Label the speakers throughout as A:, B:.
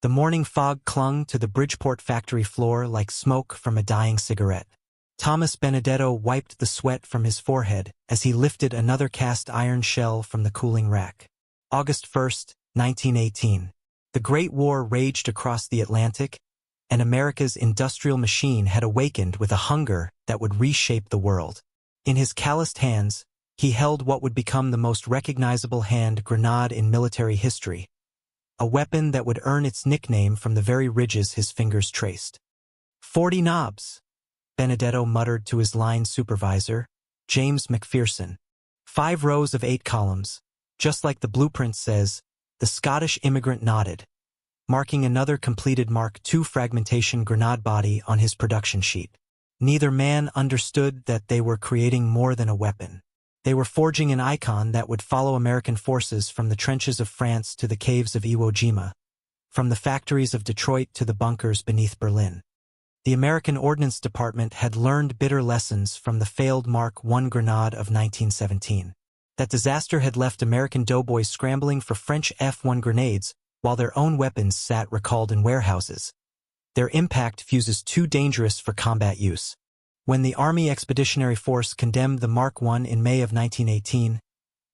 A: The morning fog clung to the Bridgeport factory floor like smoke from a dying cigarette. Thomas Benedetto wiped the sweat from his forehead as he lifted another cast iron shell from the cooling rack. August 1st, 1918. The Great War raged across the Atlantic, and America's industrial machine had awakened with a hunger that would reshape the world. In his calloused hands, he held what would become the most recognizable hand grenade in military history, a weapon that would earn its nickname from the very ridges his fingers traced. 40 knobs, Benedetto muttered to his line supervisor, James MacPherson. 5 rows of 8 columns, just like the blueprint says. The Scottish immigrant nodded, marking another completed Mark II fragmentation grenade body on his production sheet. Neither man understood that they were creating more than a weapon. They were forging an icon that would follow American forces from the trenches of France to the caves of Iwo Jima, from the factories of Detroit to the bunkers beneath Berlin. The American Ordnance Department had learned bitter lessons from the failed Mark I grenade of 1917. That disaster had left American doughboys scrambling for French F-1 grenades while their own weapons sat recalled in warehouses. Their impact fuses too dangerous for combat use. When the Army Expeditionary Force condemned the Mark I in May of 1918,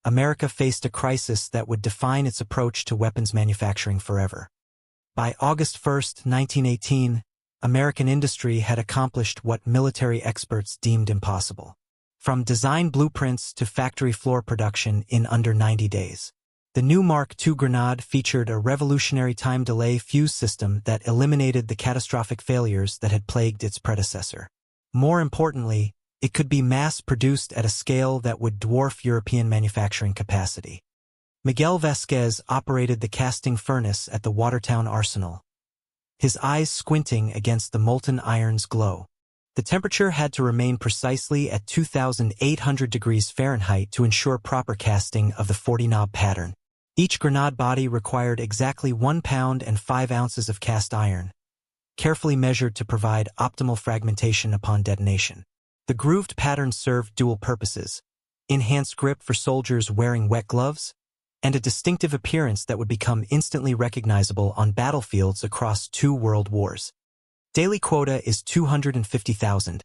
A: America faced a crisis that would define its approach to weapons manufacturing forever. By August 1, 1918, American industry had accomplished what military experts deemed impossible. From design blueprints to factory floor production in under 90 days. The new Mark II grenade featured a revolutionary time delay fuse system that eliminated the catastrophic failures that had plagued its predecessor. More importantly, it could be mass-produced at a scale that would dwarf European manufacturing capacity. Miguel Vasquez operated the casting furnace at the Watertown Arsenal, his eyes squinting against the molten iron's glow. The temperature had to remain precisely at 2,800 degrees Fahrenheit to ensure proper casting of the 40-knob pattern. Each grenade body required exactly 1 pound and 5 ounces of cast iron, carefully measured to provide optimal fragmentation upon detonation. The grooved pattern served dual purposes: enhanced grip for soldiers wearing wet gloves, and a distinctive appearance that would become instantly recognizable on battlefields across 2 world wars. Daily quota is 250,000.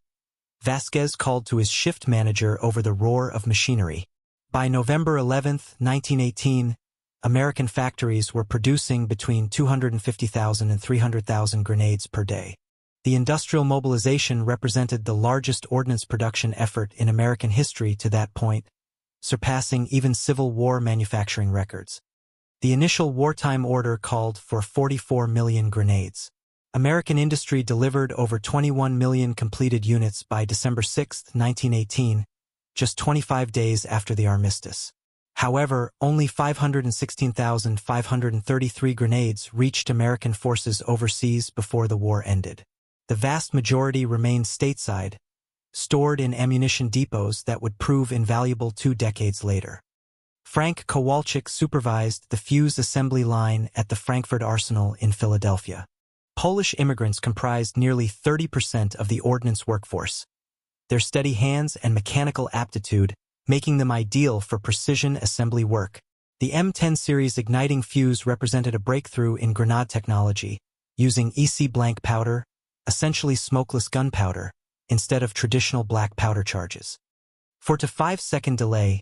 A: Vasquez called to his shift manager over the roar of machinery. By November 11, 1918, American factories were producing between 250,000 and 300,000 grenades per day. The industrial mobilization represented the largest ordnance production effort in American history to that point, surpassing even Civil War manufacturing records. The initial wartime order called for 44 million grenades. American industry delivered over 21 million completed units by December 6, 1918, just 25 days after the armistice. However, only 516,533 grenades reached American forces overseas before the war ended. The vast majority remained stateside, stored in ammunition depots that would prove invaluable 2 decades later. Frank Kowalczyk supervised the fuse assembly line at the Frankfurt Arsenal in Philadelphia. Polish immigrants comprised nearly 30% of the ordnance workforce, their steady hands and mechanical aptitude making them ideal for precision assembly work. The M10 series igniting fuse represented a breakthrough in grenade technology, using EC blank powder, essentially smokeless gunpowder, instead of traditional black powder charges. For a 5-second delay,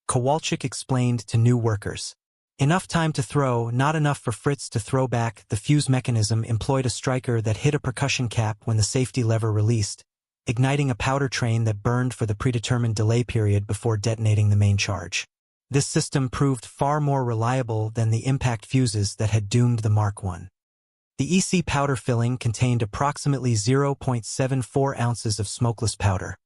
A: Kowalczyk explained to new workers. Enough time to throw, not enough for Fritz to throw back. The fuse mechanism employed a striker that hit a percussion cap when the safety lever released, igniting a powder train that burned for the predetermined delay period before detonating the main charge. This system proved far more reliable than the impact fuses that had doomed the Mark I. The EC powder filling contained approximately 0.74 ounces of smokeless powder,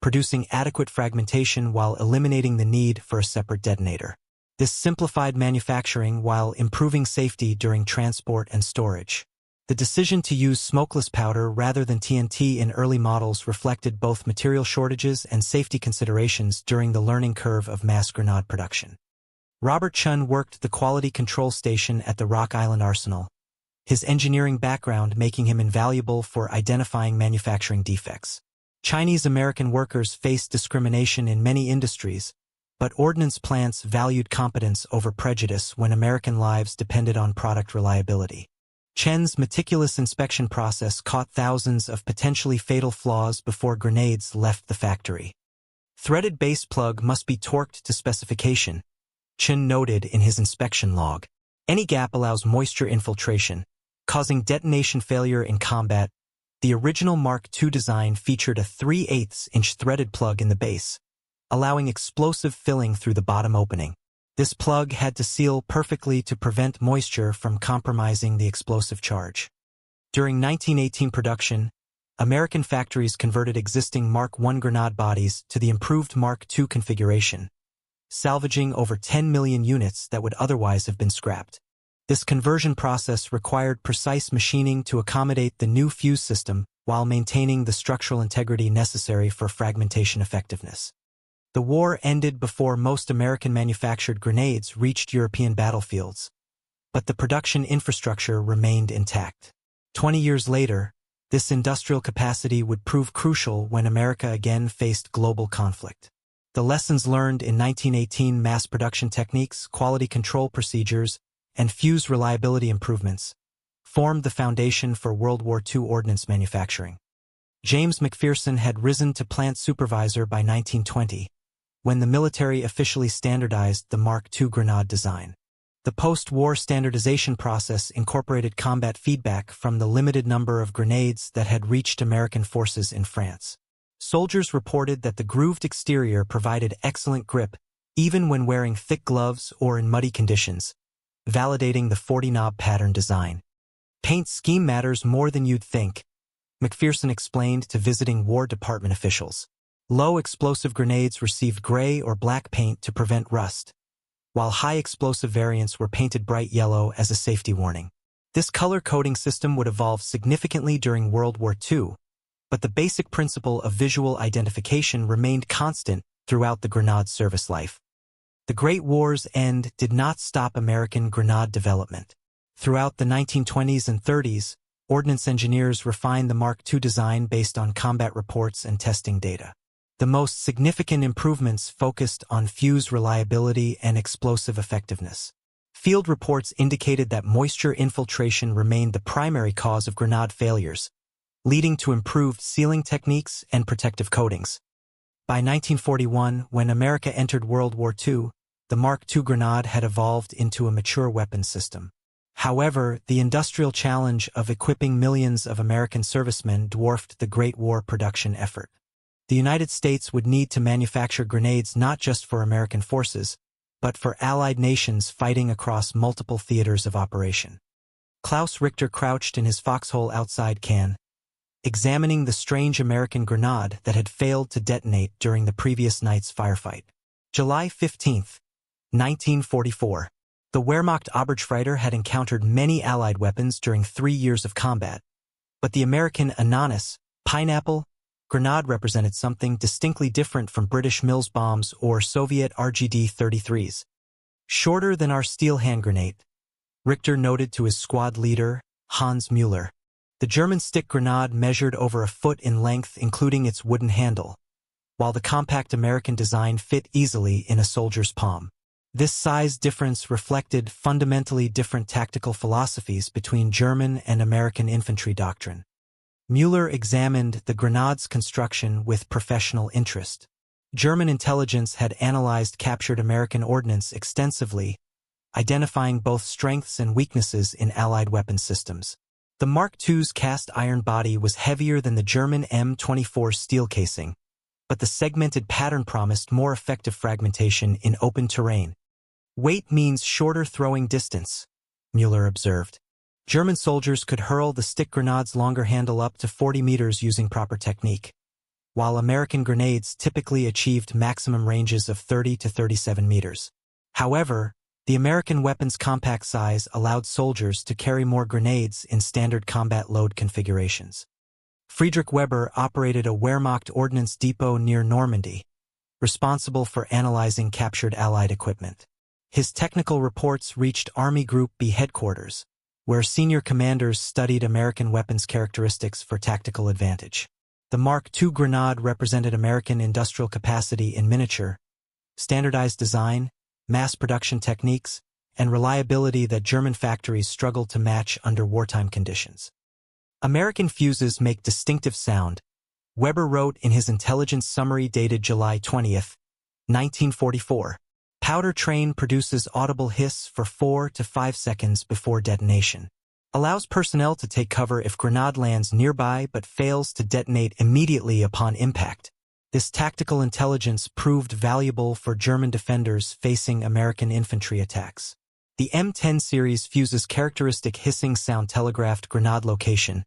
A: producing adequate fragmentation while eliminating the need for a separate detonator. This simplified manufacturing while improving safety during transport and storage. The decision to use smokeless powder rather than TNT in early models reflected both material shortages and safety considerations during the learning curve of mass grenade production. Robert Chun worked the quality control station at the Rock Island Arsenal, his engineering background making him invaluable for identifying manufacturing defects. Chinese-American workers faced discrimination in many industries, but ordnance plants valued competence over prejudice when American lives depended on product reliability. Chen's meticulous inspection process caught thousands of potentially fatal flaws before grenades left the factory. Threaded base plug must be torqued to specification, Chen noted in his inspection log. Any gap allows moisture infiltration, causing detonation failure in combat. The original Mark II design featured a 3/8-inch threaded plug in the base, allowing explosive filling through the bottom opening. This plug had to seal perfectly to prevent moisture from compromising the explosive charge. During 1918 production, American factories converted existing Mark I grenade bodies to the improved Mark II configuration, salvaging over 10 million units that would otherwise have been scrapped. This conversion process required precise machining to accommodate the new fuse system while maintaining the structural integrity necessary for fragmentation effectiveness. The war ended before most American-manufactured grenades reached European battlefields, but the production infrastructure remained intact. 20 years later, this industrial capacity would prove crucial when America again faced global conflict. The lessons learned in 1918 mass production techniques, quality control procedures, and fuse reliability improvements formed the foundation for World War II ordnance manufacturing. James MacPherson had risen to plant supervisor by 1920, when the military officially standardized the Mark II grenade design. The post-war standardization process incorporated combat feedback from the limited number of grenades that had reached American forces in France. Soldiers reported that the grooved exterior provided excellent grip, even when wearing thick gloves or in muddy conditions, validating the 40-knob pattern design. Paint scheme matters more than you'd think, MacPherson explained to visiting War Department officials. Low-explosive grenades received gray or black paint to prevent rust, while high-explosive variants were painted bright yellow as a safety warning. This color coding system would evolve significantly during World War II, but the basic principle of visual identification remained constant throughout the grenade's service life. The Great War's end did not stop American grenade development. Throughout the 1920s and 30s, ordnance engineers refined the Mark II design based on combat reports and testing data. The most significant improvements focused on fuse reliability and explosive effectiveness. Field reports indicated that moisture infiltration remained the primary cause of grenade failures, leading to improved sealing techniques and protective coatings. By 1941, when America entered World War II, the Mark II grenade had evolved into a mature weapons system. However, the industrial challenge of equipping millions of American servicemen dwarfed the Great War production effort. The United States would need to manufacture grenades not just for American forces, but for Allied nations fighting across multiple theaters of operation. Klaus Richter crouched in his foxhole outside Cannes, examining the strange American grenade that had failed to detonate during the previous night's firefight. July 15, 1944. The Wehrmacht Obergefreiter had encountered many Allied weapons during 3 years of combat, but the American Ananas, pineapple, grenade represented something distinctly different from British Mills bombs or Soviet RGD-33s. Shorter than our steel hand grenade, Richter noted to his squad leader, Hans Müller. The German stick grenade measured over a foot in length, including its wooden handle, while the compact American design fit easily in a soldier's palm. This size difference reflected fundamentally different tactical philosophies between German and American infantry doctrine. Müller examined the grenade's construction with professional interest. German intelligence had analyzed captured American ordnance extensively, identifying both strengths and weaknesses in Allied weapon systems. The Mark II's cast iron body was heavier than the German M24 steel casing, but the segmented pattern promised more effective fragmentation in open terrain. Weight means shorter throwing distance, Müller observed. German soldiers could hurl the stick grenade's longer handle up to 40 meters using proper technique, while American grenades typically achieved maximum ranges of 30 to 37 meters. However, the American weapon's compact size allowed soldiers to carry more grenades in standard combat load configurations. Friedrich Weber operated a Wehrmacht ordnance depot near Normandy, responsible for analyzing captured Allied equipment. His technical reports reached Army Group B headquarters, where senior commanders studied American weapons characteristics for tactical advantage. The Mark II grenade represented American industrial capacity in miniature, standardized design, mass production techniques, and reliability that German factories struggled to match under wartime conditions. American fuses make distinctive sound, Weber wrote in his intelligence summary dated July 20, 1944. Powder train produces audible hiss for 4 to 5 seconds before detonation. Allows personnel to take cover if grenade lands nearby but fails to detonate immediately upon impact. This tactical intelligence proved valuable for German defenders facing American infantry attacks. The M10 series fuses characteristic hissing sound telegraphed grenade location,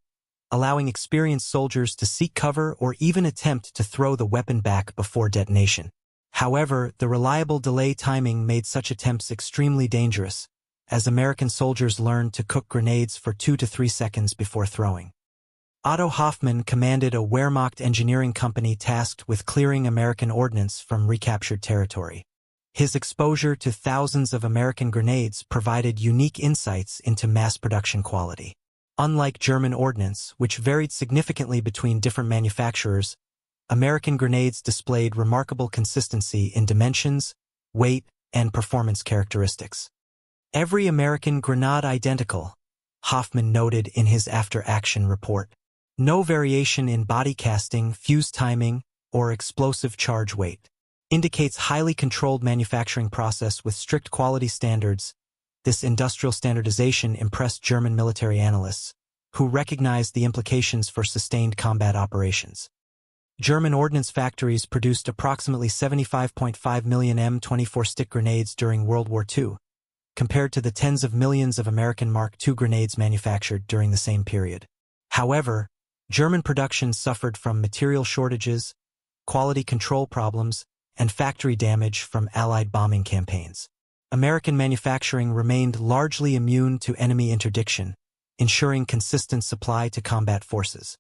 A: allowing experienced soldiers to seek cover or even attempt to throw the weapon back before detonation. However, the reliable delay timing made such attempts extremely dangerous, as American soldiers learned to cook grenades for 2 to 3 seconds before throwing. Otto Hoffmann commanded a Wehrmacht engineering company tasked with clearing American ordnance from recaptured territory. His exposure to thousands of American grenades provided unique insights into mass production quality. Unlike German ordnance, which varied significantly between different manufacturers, American grenades displayed remarkable consistency in dimensions, weight, and performance characteristics. Every American grenade identical, Hoffmann noted in his after-action report. No variation in body casting, fuse timing, or explosive charge weight. Indicates highly controlled manufacturing process with strict quality standards. This industrial standardization impressed German military analysts, who recognized the implications for sustained combat operations. German ordnance factories produced approximately 75.5 million M24 stick grenades during World War II, compared to the tens of millions of American Mark II grenades manufactured during the same period. However, German production suffered from material shortages, quality control problems, and factory damage from Allied bombing campaigns. American manufacturing remained largely immune to enemy interdiction, ensuring consistent supply to combat forces.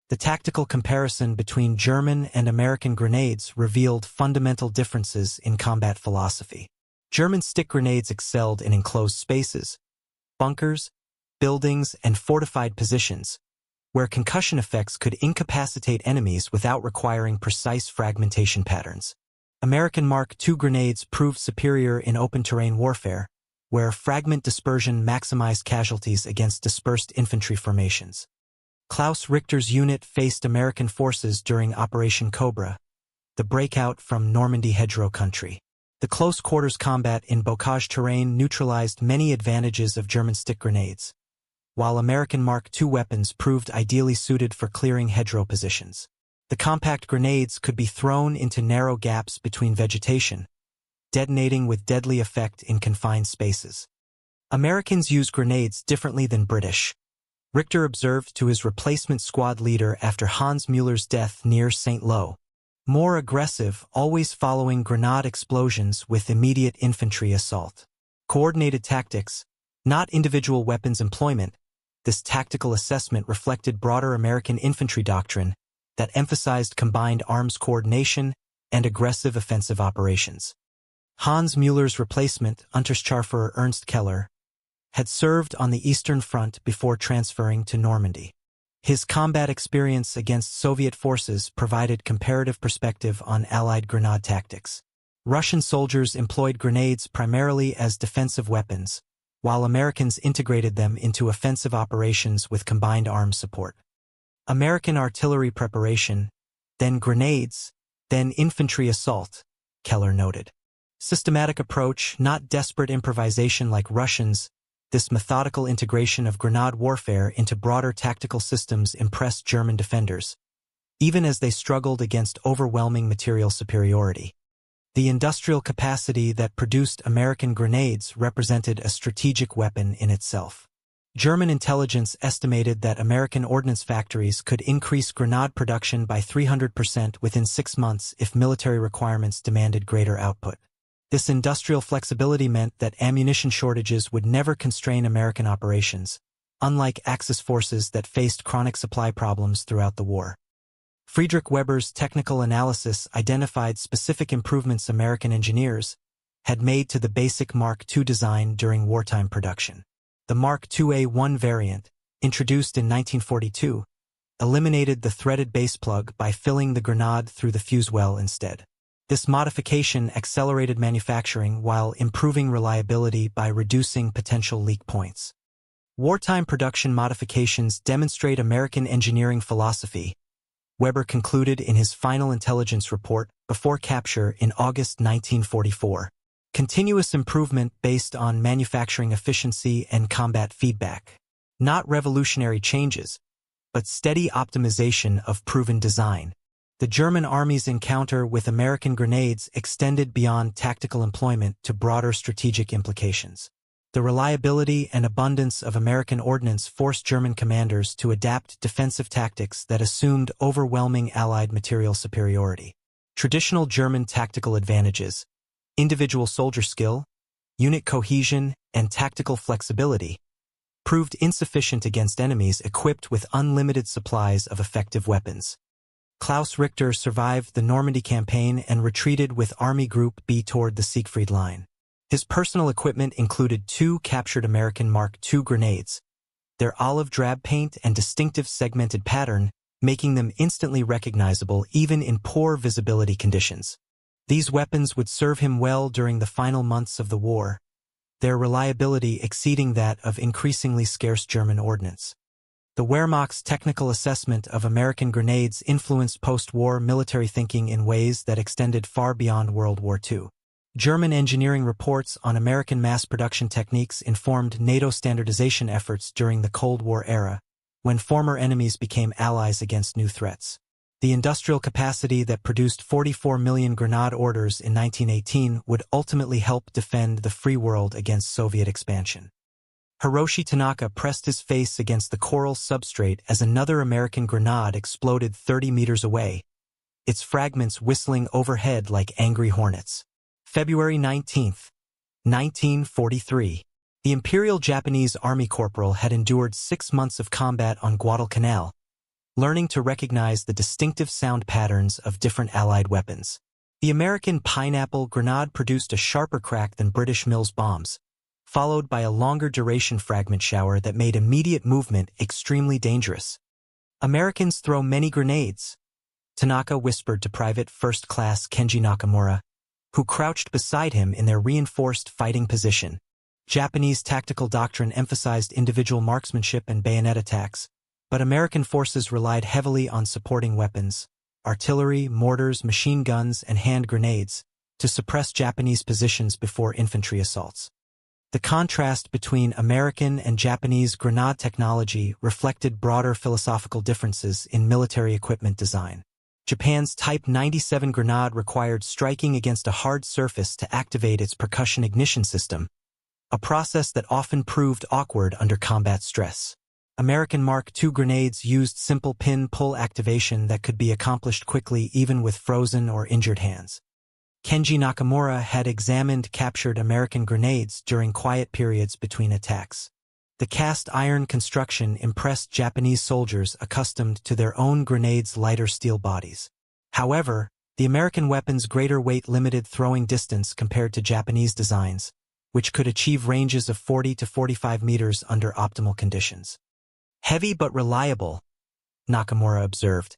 A: The tactical comparison between German and American grenades revealed fundamental differences in combat philosophy. German stick grenades excelled in enclosed spaces, bunkers, buildings, and fortified positions, where concussion effects could incapacitate enemies without requiring precise fragmentation patterns. American Mark II grenades proved superior in open-terrain warfare, where fragment dispersion maximized casualties against dispersed infantry formations. Klaus Richter's unit faced American forces during Operation Cobra, the breakout from Normandy hedgerow country. The close-quarters combat in bocage terrain neutralized many advantages of German stick grenades, while American Mark II weapons proved ideally suited for clearing hedgerow positions. The compact grenades could be thrown into narrow gaps between vegetation, detonating with deadly effect in confined spaces. Americans use grenades differently than British, Richter observed to his replacement squad leader after Hans Mueller's death near St. Lo. More aggressive, always following grenade explosions with immediate infantry assault. Coordinated tactics, not individual weapons employment. This tactical assessment reflected broader American infantry doctrine that emphasized combined arms coordination and aggressive offensive operations. Hans Mueller's replacement, Unterscharführer Ernst Keller, had served on the Eastern Front before transferring to Normandy. His combat experience against Soviet forces provided comparative perspective on Allied grenade tactics. Russian soldiers employed grenades primarily as defensive weapons, while Americans integrated them into offensive operations with combined arms support. American artillery preparation, then grenades, then infantry assault, Keller noted. Systematic approach, not desperate improvisation like Russians. This methodical integration of grenade warfare into broader tactical systems impressed German defenders, even as they struggled against overwhelming material superiority. The industrial capacity that produced American grenades represented a strategic weapon in itself. German intelligence estimated that American ordnance factories could increase grenade production by 300% within 6 months if military requirements demanded greater output. This industrial flexibility meant that ammunition shortages would never constrain American operations, unlike Axis forces that faced chronic supply problems throughout the war. Friedrich Weber's technical analysis identified specific improvements American engineers had made to the basic Mark II design during wartime production. The Mark II-A1 variant, introduced in 1942, eliminated the threaded base plug by filling the grenade through the fuse well instead. This modification accelerated manufacturing while improving reliability by reducing potential leak points. Wartime production modifications demonstrate American engineering philosophy, Weber concluded in his final intelligence report before capture in August 1944. Continuous improvement based on manufacturing efficiency and combat feedback. Not revolutionary changes, but steady optimization of proven design. The German Army's encounter with American grenades extended beyond tactical employment to broader strategic implications. The reliability and abundance of American ordnance forced German commanders to adapt defensive tactics that assumed overwhelming Allied material superiority. Traditional German tactical advantages, individual soldier skill, unit cohesion, and tactical flexibility, proved insufficient against enemies equipped with unlimited supplies of effective weapons. Klaus Richter survived the Normandy campaign and retreated with Army Group B toward the Siegfried Line. His personal equipment included 2 captured American Mark II grenades, their olive drab paint and distinctive segmented pattern making them instantly recognizable even in poor visibility conditions. These weapons would serve him well during the final months of the war, their reliability exceeding that of increasingly scarce German ordnance. The Wehrmacht's technical assessment of American grenades influenced post-war military thinking in ways that extended far beyond World War II. German engineering reports on American mass production techniques informed NATO standardization efforts during the Cold War era, when former enemies became allies against new threats. The industrial capacity that produced 44 million grenade orders in 1918 would ultimately help defend the free world against Soviet expansion. Hiroshi Tanaka pressed his face against the coral substrate as another American grenade exploded 30 meters away, its fragments whistling overhead like angry hornets. February 19, 1943. The Imperial Japanese Army corporal had endured 6 months of combat on Guadalcanal, learning to recognize the distinctive sound patterns of different Allied weapons. The American pineapple grenade produced a sharper crack than British Mills bombs, followed by a longer duration fragment shower that made immediate movement extremely dangerous. Americans throw many grenades, Tanaka whispered to Private First Class Kenji Nakamura, who crouched beside him in their reinforced fighting position. Japanese tactical doctrine emphasized individual marksmanship and bayonet attacks, but American forces relied heavily on supporting weapons, artillery, mortars, machine guns, and hand grenades, to suppress Japanese positions before infantry assaults. The contrast between American and Japanese grenade technology reflected broader philosophical differences in military equipment design. Japan's Type 97 grenade required striking against a hard surface to activate its percussion ignition system, a process that often proved awkward under combat stress. American Mark II grenades used simple pin-pull activation that could be accomplished quickly even with frozen or injured hands. Kenji Nakamura had examined captured American grenades during quiet periods between attacks. The cast-iron construction impressed Japanese soldiers accustomed to their own grenades' lighter steel bodies. However, the American weapon's greater weight limited throwing distance compared to Japanese designs, which could achieve ranges of 40 to 45 meters under optimal conditions. Heavy but reliable, Nakamura observed,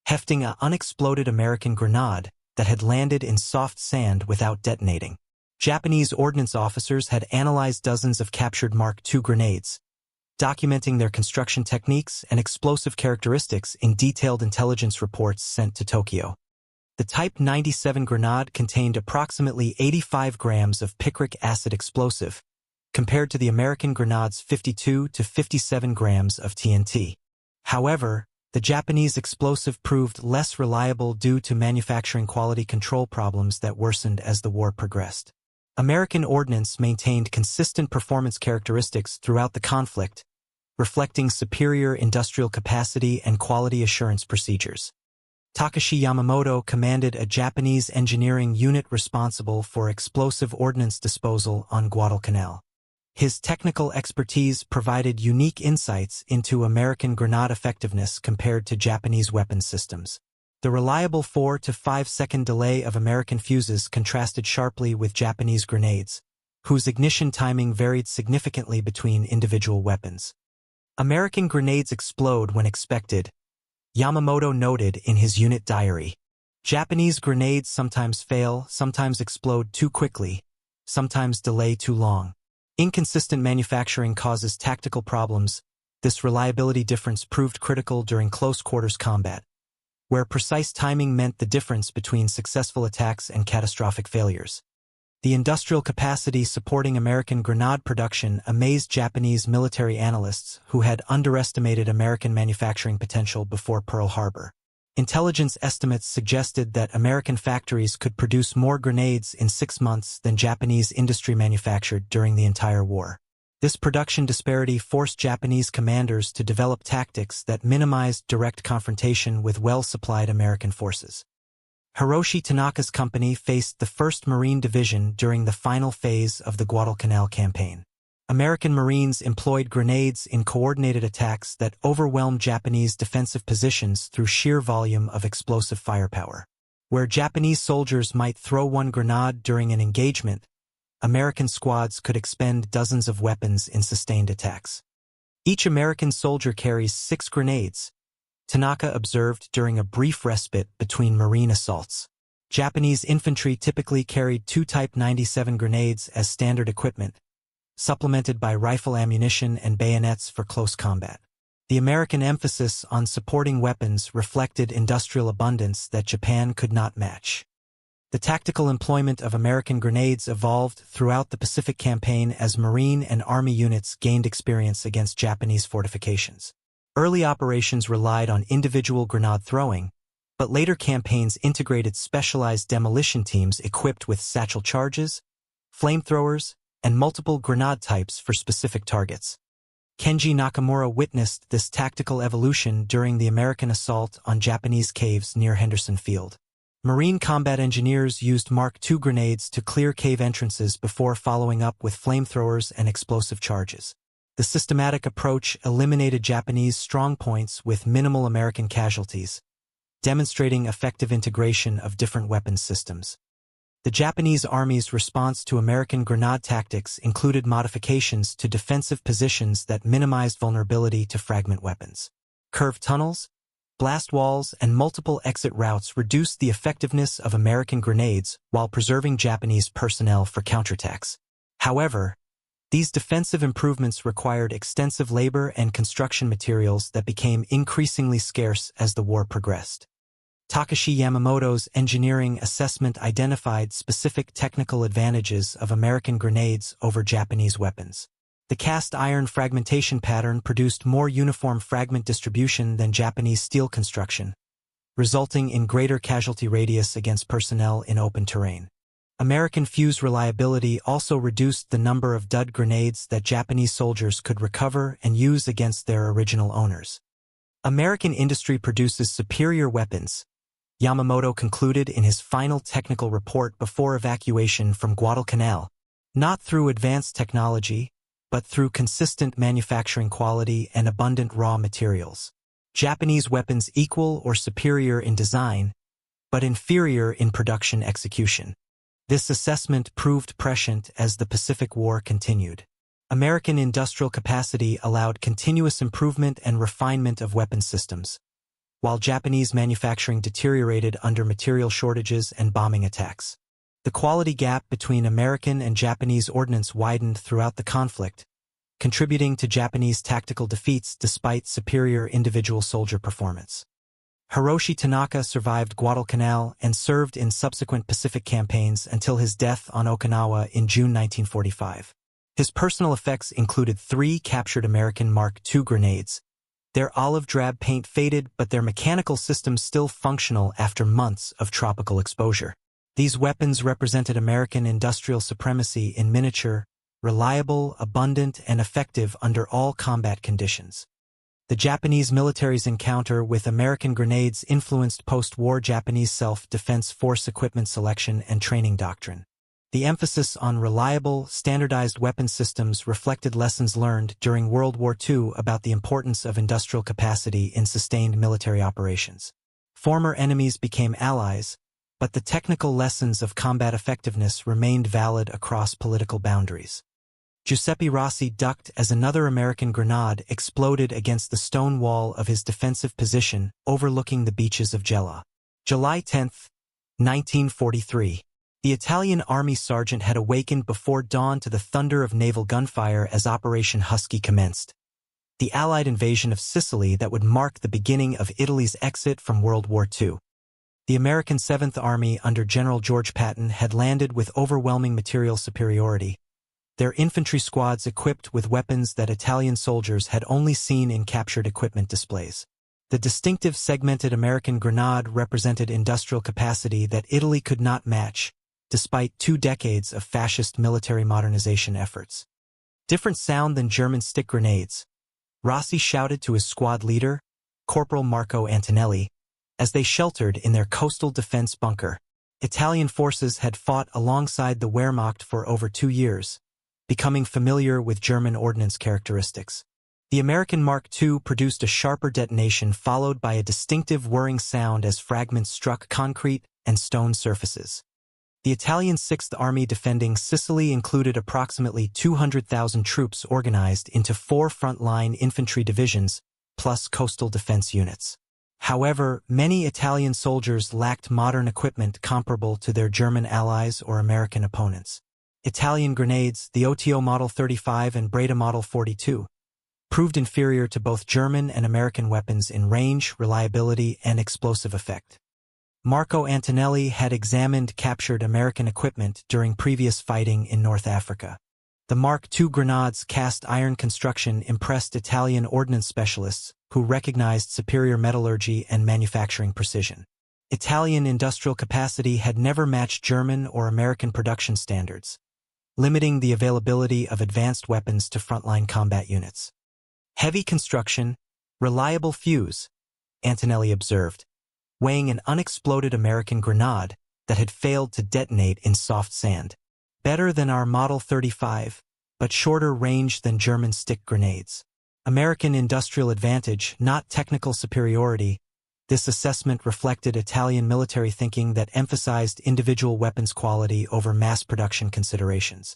A: hefting an unexploded American grenade that had landed in soft sand without detonating. Japanese ordnance officers had analyzed dozens of captured Mark II grenades, documenting their construction techniques and explosive characteristics in detailed intelligence reports sent to Tokyo. The Type 97 grenade contained approximately 85 grams of picric acid explosive, compared to the American grenade's 52 to 57 grams of TNT. However, the Japanese explosive proved less reliable due to manufacturing quality control problems that worsened as the war progressed. American ordnance maintained consistent performance characteristics throughout the conflict, reflecting superior industrial capacity and quality assurance procedures. Takashi Yamamoto commanded a Japanese engineering unit responsible for explosive ordnance disposal on Guadalcanal. His technical expertise provided unique insights into American grenade effectiveness compared to Japanese weapon systems. The reliable 4 to 5 second delay of American fuses contrasted sharply with Japanese grenades, whose ignition timing varied significantly between individual weapons. American grenades explode when expected, Yamamoto noted in his unit diary. Japanese grenades sometimes fail, sometimes explode too quickly, sometimes delay too long. Inconsistent manufacturing causes tactical problems. This reliability difference proved critical during close-quarters combat, where precise timing meant the difference between successful attacks and catastrophic failures. The industrial capacity supporting American grenade production amazed Japanese military analysts who had underestimated American manufacturing potential before Pearl Harbor. Intelligence estimates suggested that American factories could produce more grenades in 6 months than Japanese industry manufactured during the entire war. This production disparity forced Japanese commanders to develop tactics that minimized direct confrontation with well-supplied American forces. Hiroshi Tanaka's company faced the 1st Marine Division during the final phase of the Guadalcanal campaign. American Marines employed grenades in coordinated attacks that overwhelmed Japanese defensive positions through sheer volume of explosive firepower. Where Japanese soldiers might throw one grenade during an engagement, American squads could expend dozens of weapons in sustained attacks. Each American soldier carries 6 grenades, Tanaka observed during a brief respite between Marine assaults. Japanese infantry typically carried 2 Type 97 grenades as standard equipment, supplemented by rifle ammunition and bayonets for close combat. The American emphasis on supporting weapons reflected industrial abundance that Japan could not match. The tactical employment of American grenades evolved throughout the Pacific Campaign as Marine and Army units gained experience against Japanese fortifications. Early operations relied on individual grenade throwing, but later campaigns integrated specialized demolition teams equipped with satchel charges, flamethrowers, and multiple grenade types for specific targets. Kenji Nakamura witnessed this tactical evolution during the American assault on Japanese caves near Henderson Field. Marine combat engineers used Mark II grenades to clear cave entrances before following up with flamethrowers and explosive charges. The systematic approach eliminated Japanese strongpoints with minimal American casualties, demonstrating effective integration of different weapons systems. The Japanese Army's response to American grenade tactics included modifications to defensive positions that minimized vulnerability to fragment weapons. Curved tunnels, blast walls, and multiple exit routes reduced the effectiveness of American grenades while preserving Japanese personnel for counterattacks. However, these defensive improvements required extensive labor and construction materials that became increasingly scarce as the war progressed. Takashi Yamamoto's engineering assessment identified specific technical advantages of American grenades over Japanese weapons. The cast iron fragmentation pattern produced more uniform fragment distribution than Japanese steel construction, resulting in greater casualty radius against personnel in open terrain. American fuse reliability also reduced the number of dud grenades that Japanese soldiers could recover and use against their original owners. American industry produces superior weapons, Yamamoto concluded in his final technical report before evacuation from Guadalcanal, not through advanced technology, but through consistent manufacturing quality and abundant raw materials. Japanese weapons equal or superior in design, but inferior in production execution. This assessment proved prescient as the Pacific War continued. American industrial capacity allowed continuous improvement and refinement of weapons systems, while Japanese manufacturing deteriorated under material shortages and bombing attacks. The quality gap between American and Japanese ordnance widened throughout the conflict, contributing to Japanese tactical defeats despite superior individual soldier performance. Hiroshi Tanaka survived Guadalcanal and served in subsequent Pacific campaigns until his death on Okinawa in June 1945. His personal effects included 3 captured American Mark II grenades. Their olive drab paint faded, but their mechanical systems still functional after months of tropical exposure. These weapons represented American industrial supremacy in miniature, reliable, abundant, and effective under all combat conditions. The Japanese military's encounter with American grenades influenced post-war Japanese self-defense force equipment selection and training doctrine. The emphasis on reliable, standardized weapon systems reflected lessons learned during World War II about the importance of industrial capacity in sustained military operations. Former enemies became allies, but the technical lessons of combat effectiveness remained valid across political boundaries. Giuseppe Rossi ducked as another American grenade exploded against the stone wall of his defensive position overlooking the beaches of Gela. July 10, 1943. The Italian army sergeant had awakened before dawn to the thunder of naval gunfire as Operation Husky commenced, the Allied invasion of Sicily that would mark the beginning of Italy's exit from World War II. The American 7th Army under General George Patton had landed with overwhelming material superiority, their infantry squads equipped with weapons that Italian soldiers had only seen in captured equipment displays. The distinctive segmented American grenade represented industrial capacity that Italy could not match, despite 2 decades of fascist military modernization efforts. Different sound than German stick grenades, Rossi shouted to his squad leader, Corporal Marco Antonelli, as they sheltered in their coastal defense bunker. Italian forces had fought alongside the Wehrmacht for over 2 years, becoming familiar with German ordnance characteristics. The American Mark II produced a sharper detonation followed by a distinctive whirring sound as fragments struck concrete and stone surfaces. The Italian 6th Army defending Sicily included approximately 200,000 troops organized into 4 front-line infantry divisions, plus coastal defense units. However, many Italian soldiers lacked modern equipment comparable to their German allies or American opponents. Italian grenades, the OTO Model 35 and Breda Model 42, proved inferior to both German and American weapons in range, reliability, and explosive effect. Marco Antonelli had examined captured American equipment during previous fighting in North Africa. The Mark II grenade's cast iron construction impressed Italian ordnance specialists who recognized superior metallurgy and manufacturing precision. Italian industrial capacity had never matched German or American production standards, limiting the availability of advanced weapons to frontline combat units. Heavy construction, reliable fuse, Antonelli observed, weighing an unexploded American grenade that had failed to detonate in soft sand. Better than our Model 35, but shorter range than German stick grenades. American industrial advantage, not technical superiority. This assessment reflected Italian military thinking that emphasized individual weapons quality over mass production considerations.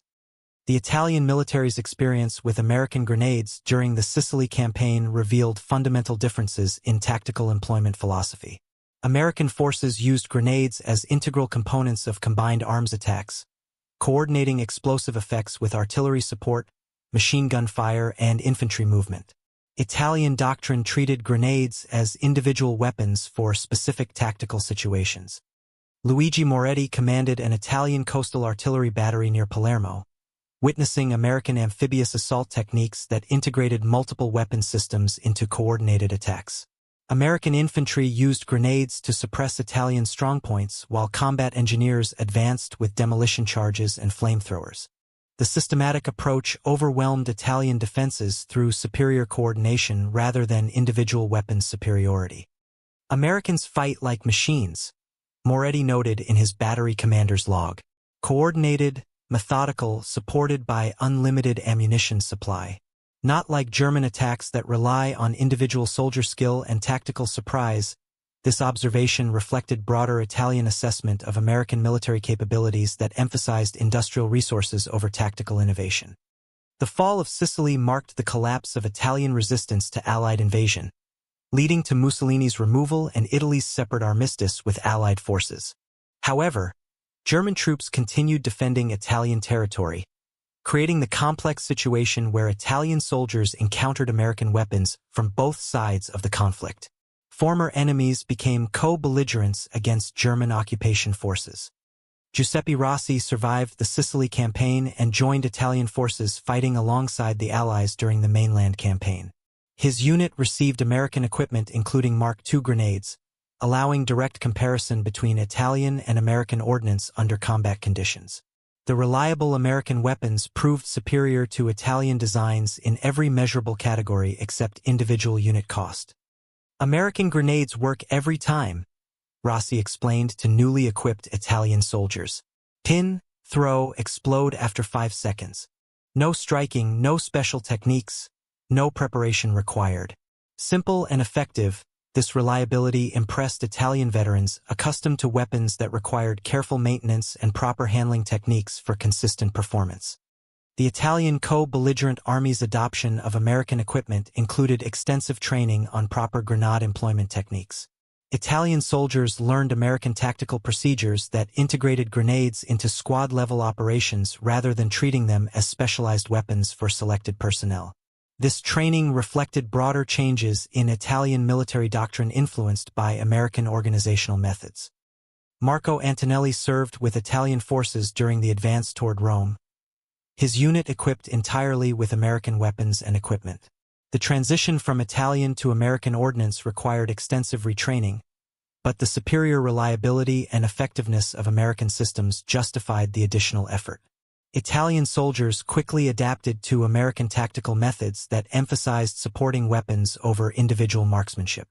A: The Italian military's experience with American grenades during the Sicily campaign revealed fundamental differences in tactical employment philosophy. American forces used grenades as integral components of combined arms attacks, coordinating explosive effects with artillery support, machine gun fire, and infantry movement. Italian doctrine treated grenades as individual weapons for specific tactical situations. Luigi Moretti commanded an Italian coastal artillery battery near Palermo, witnessing American amphibious assault techniques that integrated multiple weapon systems into coordinated attacks. American infantry used grenades to suppress Italian strongpoints while combat engineers advanced with demolition charges and flamethrowers. The systematic approach overwhelmed Italian defenses through superior coordination rather than individual weapons superiority. Americans fight like machines, Moretti noted in his battery commander's log. Coordinated, methodical, supported by unlimited ammunition supply. Not like German attacks that rely on individual soldier skill and tactical surprise. This observation reflected broader Italian assessment of American military capabilities that emphasized industrial resources over tactical innovation. The fall of Sicily marked the collapse of Italian resistance to Allied invasion, leading to Mussolini's removal and Italy's separate armistice with Allied forces. However, German troops continued defending Italian territory, creating the complex situation where Italian soldiers encountered American weapons from both sides of the conflict. Former enemies became co-belligerents against German occupation forces. Giuseppe Rossi survived the Sicily campaign and joined Italian forces fighting alongside the Allies during the mainland campaign. His unit received American equipment including Mark II grenades, allowing direct comparison between Italian and American ordnance under combat conditions. The reliable American weapons proved superior to Italian designs in every measurable category except individual unit cost. American grenades work every time, Rossi explained to newly equipped Italian soldiers. Pin, throw, explode after 5 seconds. No striking, no special techniques, no preparation required. Simple and effective, this reliability impressed Italian veterans accustomed to weapons that required careful maintenance and proper handling techniques for consistent performance. The Italian co-belligerent army's adoption of American equipment included extensive training on proper grenade employment techniques. Italian soldiers learned American tactical procedures that integrated grenades into squad-level operations rather than treating them as specialized weapons for selected personnel. This training reflected broader changes in Italian military doctrine influenced by American organizational methods. Marco Antonelli served with Italian forces during the advance toward Rome. His unit equipped entirely with American weapons and equipment. The transition from Italian to American ordnance required extensive retraining, but the superior reliability and effectiveness of American systems justified the additional effort. Italian soldiers quickly adapted to American tactical methods that emphasized supporting weapons over individual marksmanship.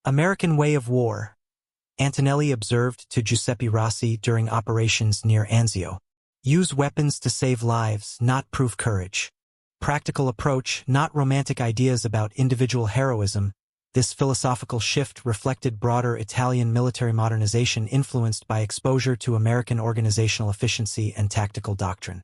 A: American way of war, Antonelli observed to Giuseppe Rossi during operations near Anzio. Use weapons to save lives, not prove courage. Practical approach, not romantic ideas about individual heroism. This philosophical shift reflected broader Italian military modernization influenced by exposure to American organizational efficiency and tactical doctrine.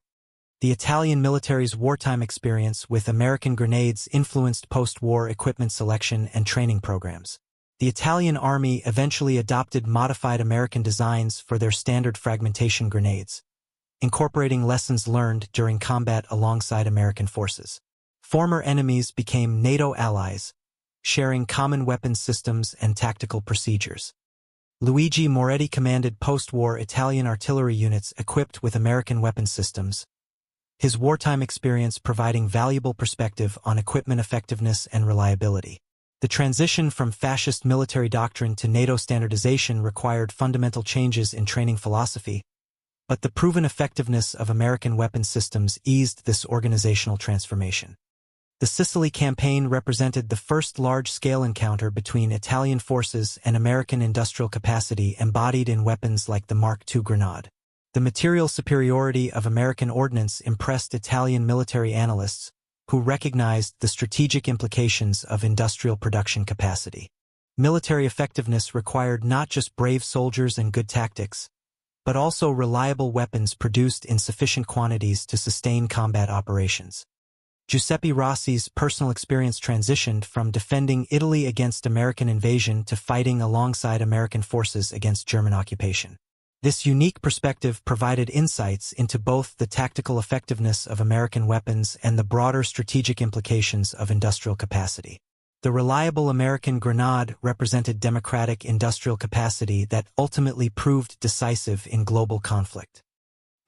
A: The Italian military's wartime experience with American grenades influenced post-war equipment selection and training programs. The Italian Army eventually adopted modified American designs for their standard fragmentation grenades, incorporating lessons learned during combat alongside American forces. Former enemies became NATO allies, sharing common weapons systems and tactical procedures. Luigi Moretti commanded post-war Italian artillery units equipped with American weapons systems, his wartime experience providing valuable perspective on equipment effectiveness and reliability. The transition from fascist military doctrine to NATO standardization required fundamental changes in training philosophy, but the proven effectiveness of American weapons systems eased this organizational transformation. The Sicily campaign represented the first large-scale encounter between Italian forces and American industrial capacity embodied in weapons like the Mark II grenade. The material superiority of American ordnance impressed Italian military analysts, who recognized the strategic implications of industrial production capacity. Military effectiveness required not just brave soldiers and good tactics, but also reliable weapons produced in sufficient quantities to sustain combat operations. Giuseppe Rossi's personal experience transitioned from defending Italy against American invasion to fighting alongside American forces against German occupation. This unique perspective provided insights into both the tactical effectiveness of American weapons and the broader strategic implications of industrial capacity. The reliable American grenade represented democratic industrial capacity that ultimately proved decisive in global conflict.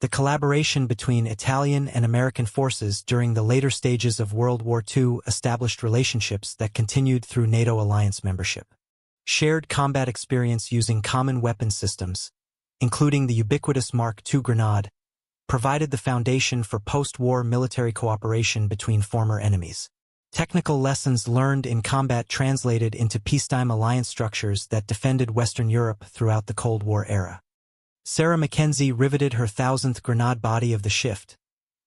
A: The collaboration between Italian and American forces during the later stages of World War II established relationships that continued through NATO alliance membership. Shared combat experience using common weapons systems, including the ubiquitous Mark II grenade, provided the foundation for post-war military cooperation between former enemies. Technical lessons learned in combat translated into peacetime alliance structures that defended Western Europe throughout the Cold War era. Sarah Mackenzie riveted her 1000th grenade body of the shift,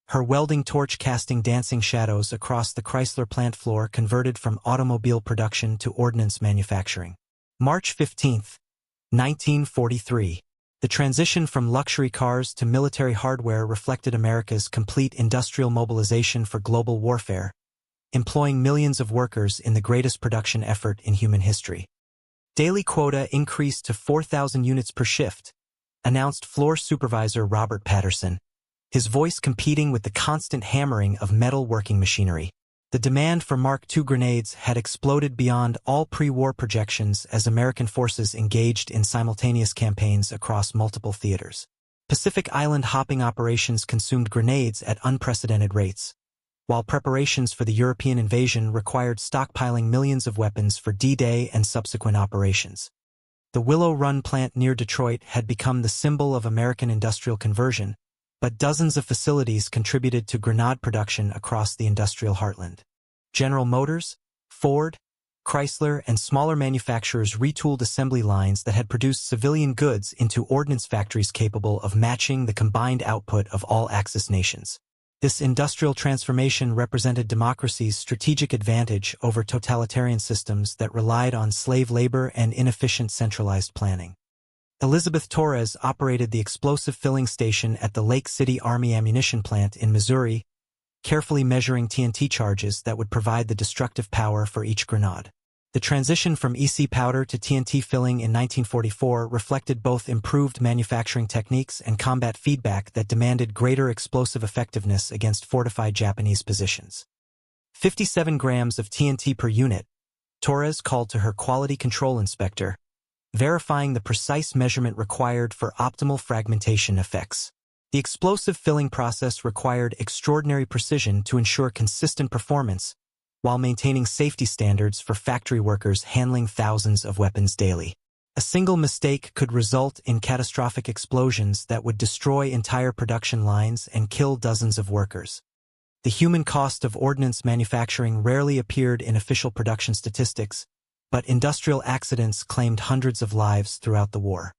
A: her welding torch casting dancing shadows across the Chrysler plant floor converted from automobile production to ordnance manufacturing. March 15, 1943. The transition from luxury cars to military hardware reflected America's complete industrial mobilization for global warfare, employing millions of workers in the greatest production effort in human history. Daily quota increased to 4,000 units per shift, announced floor supervisor Robert Patterson, his voice competing with the constant hammering of metal working machinery. The demand for Mark II grenades had exploded beyond all pre-war projections as American forces engaged in simultaneous campaigns across multiple theaters. Pacific Island hopping operations consumed grenades at unprecedented rates, while preparations for the European invasion required stockpiling millions of weapons for D-Day and subsequent operations. The Willow Run plant near Detroit had become the symbol of American industrial conversion, but dozens of facilities contributed to grenade production across the industrial heartland. General Motors, Ford, Chrysler, and smaller manufacturers retooled assembly lines that had produced civilian goods into ordnance factories capable of matching the combined output of all Axis nations. This industrial transformation represented democracy's strategic advantage over totalitarian systems that relied on slave labor and inefficient centralized planning. Elizabeth Torres operated the explosive filling station at the Lake City Army ammunition plant in Missouri, carefully measuring TNT charges that would provide the destructive power for each grenade. The transition from EC powder to TNT filling in 1944 reflected both improved manufacturing techniques and combat feedback that demanded greater explosive effectiveness against fortified Japanese positions. 57 grams of TNT per unit, Torres called to her quality control inspector, verifying the precise measurement required for optimal fragmentation effects. The explosive filling process required extraordinary precision to ensure consistent performance, while maintaining safety standards for factory workers handling thousands of weapons daily. A single mistake could result in catastrophic explosions that would destroy entire production lines and kill dozens of workers. The human cost of ordnance manufacturing rarely appeared in official production statistics, but industrial accidents claimed hundreds of lives throughout the war.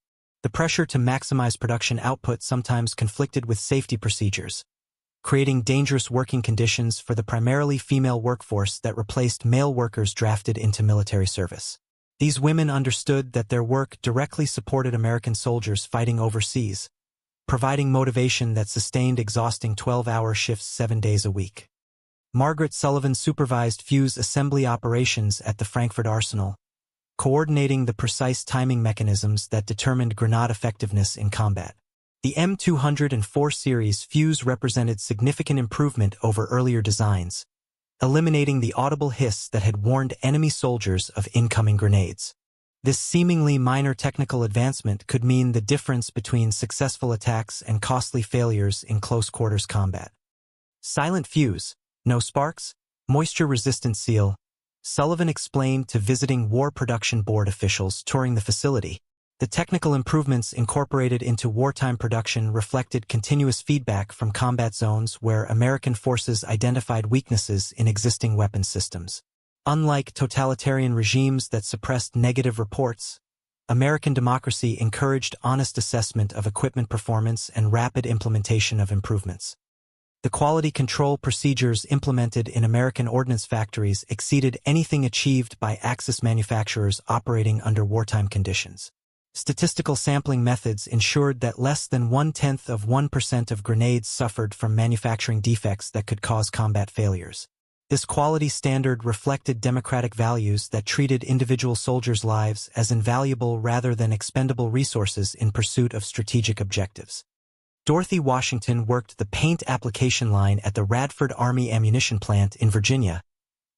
A: The pressure to maximize production output sometimes conflicted with safety procedures, creating dangerous working conditions for the primarily female workforce that replaced male workers drafted into military service. These women understood that their work directly supported American soldiers fighting overseas, providing motivation that sustained exhausting 12-hour shifts 7 days a week. Margaret Sullivan supervised fuse assembly operations at the Frankfurt Arsenal, coordinating the precise timing mechanisms that determined grenade effectiveness in combat. The M204 series fuse represented significant improvement over earlier designs, eliminating the audible hiss that had warned enemy soldiers of incoming grenades. This seemingly minor technical advancement could mean the difference between successful attacks and costly failures in close-quarters combat. Silent fuse, no sparks, moisture-resistant seal, Sullivan explained to visiting War Production Board officials touring the facility. The technical improvements incorporated into wartime production reflected continuous feedback from combat zones where American forces identified weaknesses in existing weapon systems. Unlike totalitarian regimes that suppressed negative reports, American democracy encouraged honest assessment of equipment performance and rapid implementation of improvements. The quality control procedures implemented in American ordnance factories exceeded anything achieved by Axis manufacturers operating under wartime conditions. Statistical sampling methods ensured that less than 0.1% of grenades suffered from manufacturing defects that could cause combat failures. This quality standard reflected democratic values that treated individual soldiers' lives as invaluable rather than expendable resources in pursuit of strategic objectives. Dorothy Washington worked the paint application line at the Radford Army Ammunition Plant in Virginia,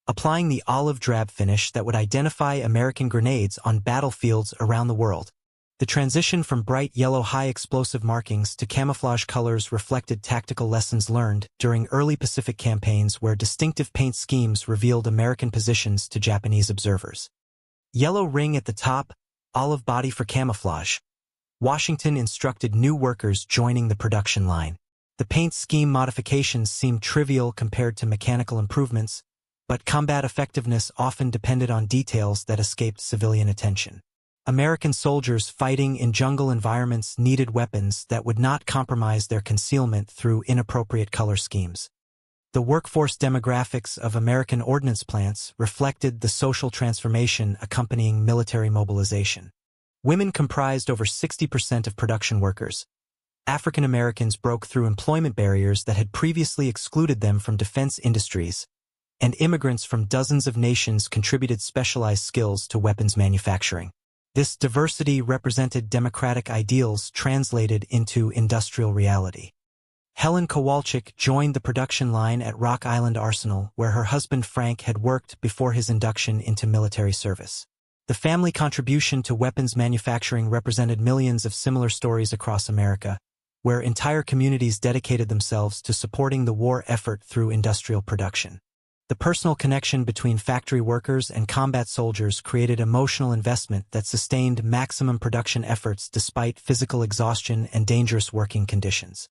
A: applying the olive drab finish that would identify American grenades on battlefields around the world. The transition from bright yellow high-explosive markings to camouflage colors reflected tactical lessons learned during early Pacific campaigns where distinctive paint schemes revealed American positions to Japanese observers. Yellow ring at the top, olive body for camouflage. Washington instructed new workers joining the production line. The paint scheme modifications seemed trivial compared to mechanical improvements, but combat effectiveness often depended on details that escaped civilian attention. American soldiers fighting in jungle environments needed weapons that would not compromise their concealment through inappropriate color schemes. The workforce demographics of American ordnance plants reflected the social transformation accompanying military mobilization. Women comprised over 60% of production workers. African Americans broke through employment barriers that had previously excluded them from defense industries, and immigrants from dozens of nations contributed specialized skills to weapons manufacturing. This diversity represented democratic ideals translated into industrial reality. Helen Kowalczyk joined the production line at Rock Island Arsenal, where her husband Frank had worked before his induction into military service. The family contribution to weapons manufacturing represented millions of similar stories across America, where entire communities dedicated themselves to supporting the war effort through industrial production. The personal connection between factory workers and combat soldiers created emotional investment that sustained maximum production efforts despite physical exhaustion and dangerous working conditions.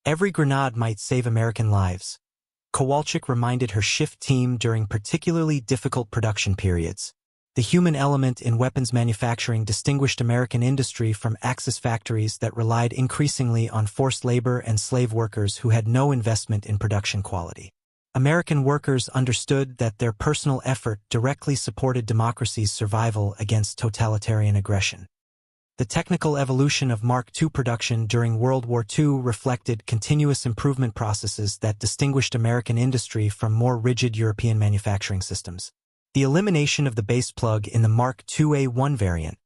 A: Every grenade might save American lives. Kowalczyk reminded her shift team during particularly difficult production periods. The human element in weapons manufacturing distinguished American industry from Axis factories that relied increasingly on forced labor and slave workers who had no investment in production quality. American workers understood that their personal effort directly supported democracy's survival against totalitarian aggression. The technical evolution of Mark II production during World War II reflected continuous improvement processes that distinguished American industry from more rigid European manufacturing systems. The elimination of the base plug in the Mark IIA-1 variant,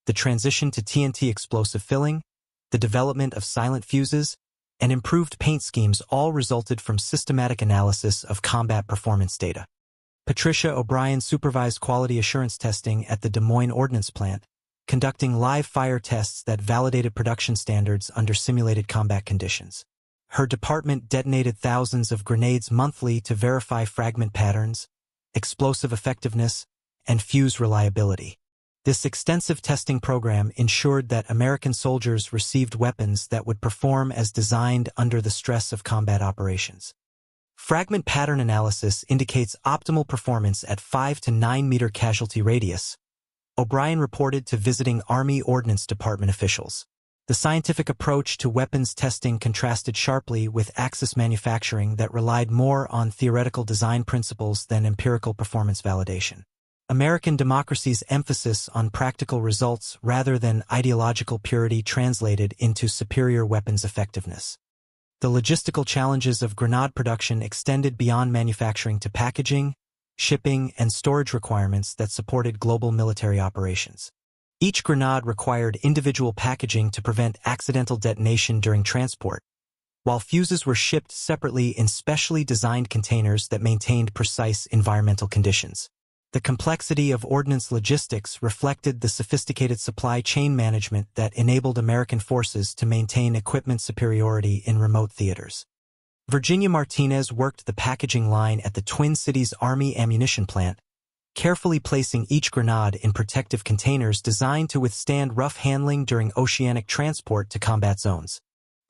A: the transition to TNT explosive filling, the development of silent fuses, and improved paint schemes all resulted from systematic analysis of combat performance data. Patricia O'Brien supervised quality assurance testing at the Des Moines Ordnance Plant, conducting live fire tests that validated production standards under simulated combat conditions. Her department detonated thousands of grenades monthly to verify fragment patterns, explosive effectiveness, and fuse reliability. This extensive testing program ensured that American soldiers received weapons that would perform as designed under the stress of combat operations. Fragment pattern analysis indicates optimal performance at 5 to 9 meter casualty radius, O'Brien reported to visiting Army Ordnance Department officials. The scientific approach to weapons testing contrasted sharply with Axis manufacturing that relied more on theoretical design principles than empirical performance validation. American democracy's emphasis on practical results rather than ideological purity translated into superior weapons effectiveness. The logistical challenges of grenade production extended beyond manufacturing to packaging, shipping, and storage requirements that supported global military operations. Each grenade required individual packaging to prevent accidental detonation during transport, while fuses were shipped separately in specially designed containers that maintained precise environmental conditions. The complexity of ordnance logistics reflected the sophisticated supply chain management that enabled American forces to maintain equipment superiority in remote theaters. Virginia Martinez worked the packaging line at the Twin Cities Army Ammunition Plant, carefully placing each grenade in protective containers designed to withstand rough handling during oceanic transport to combat zones.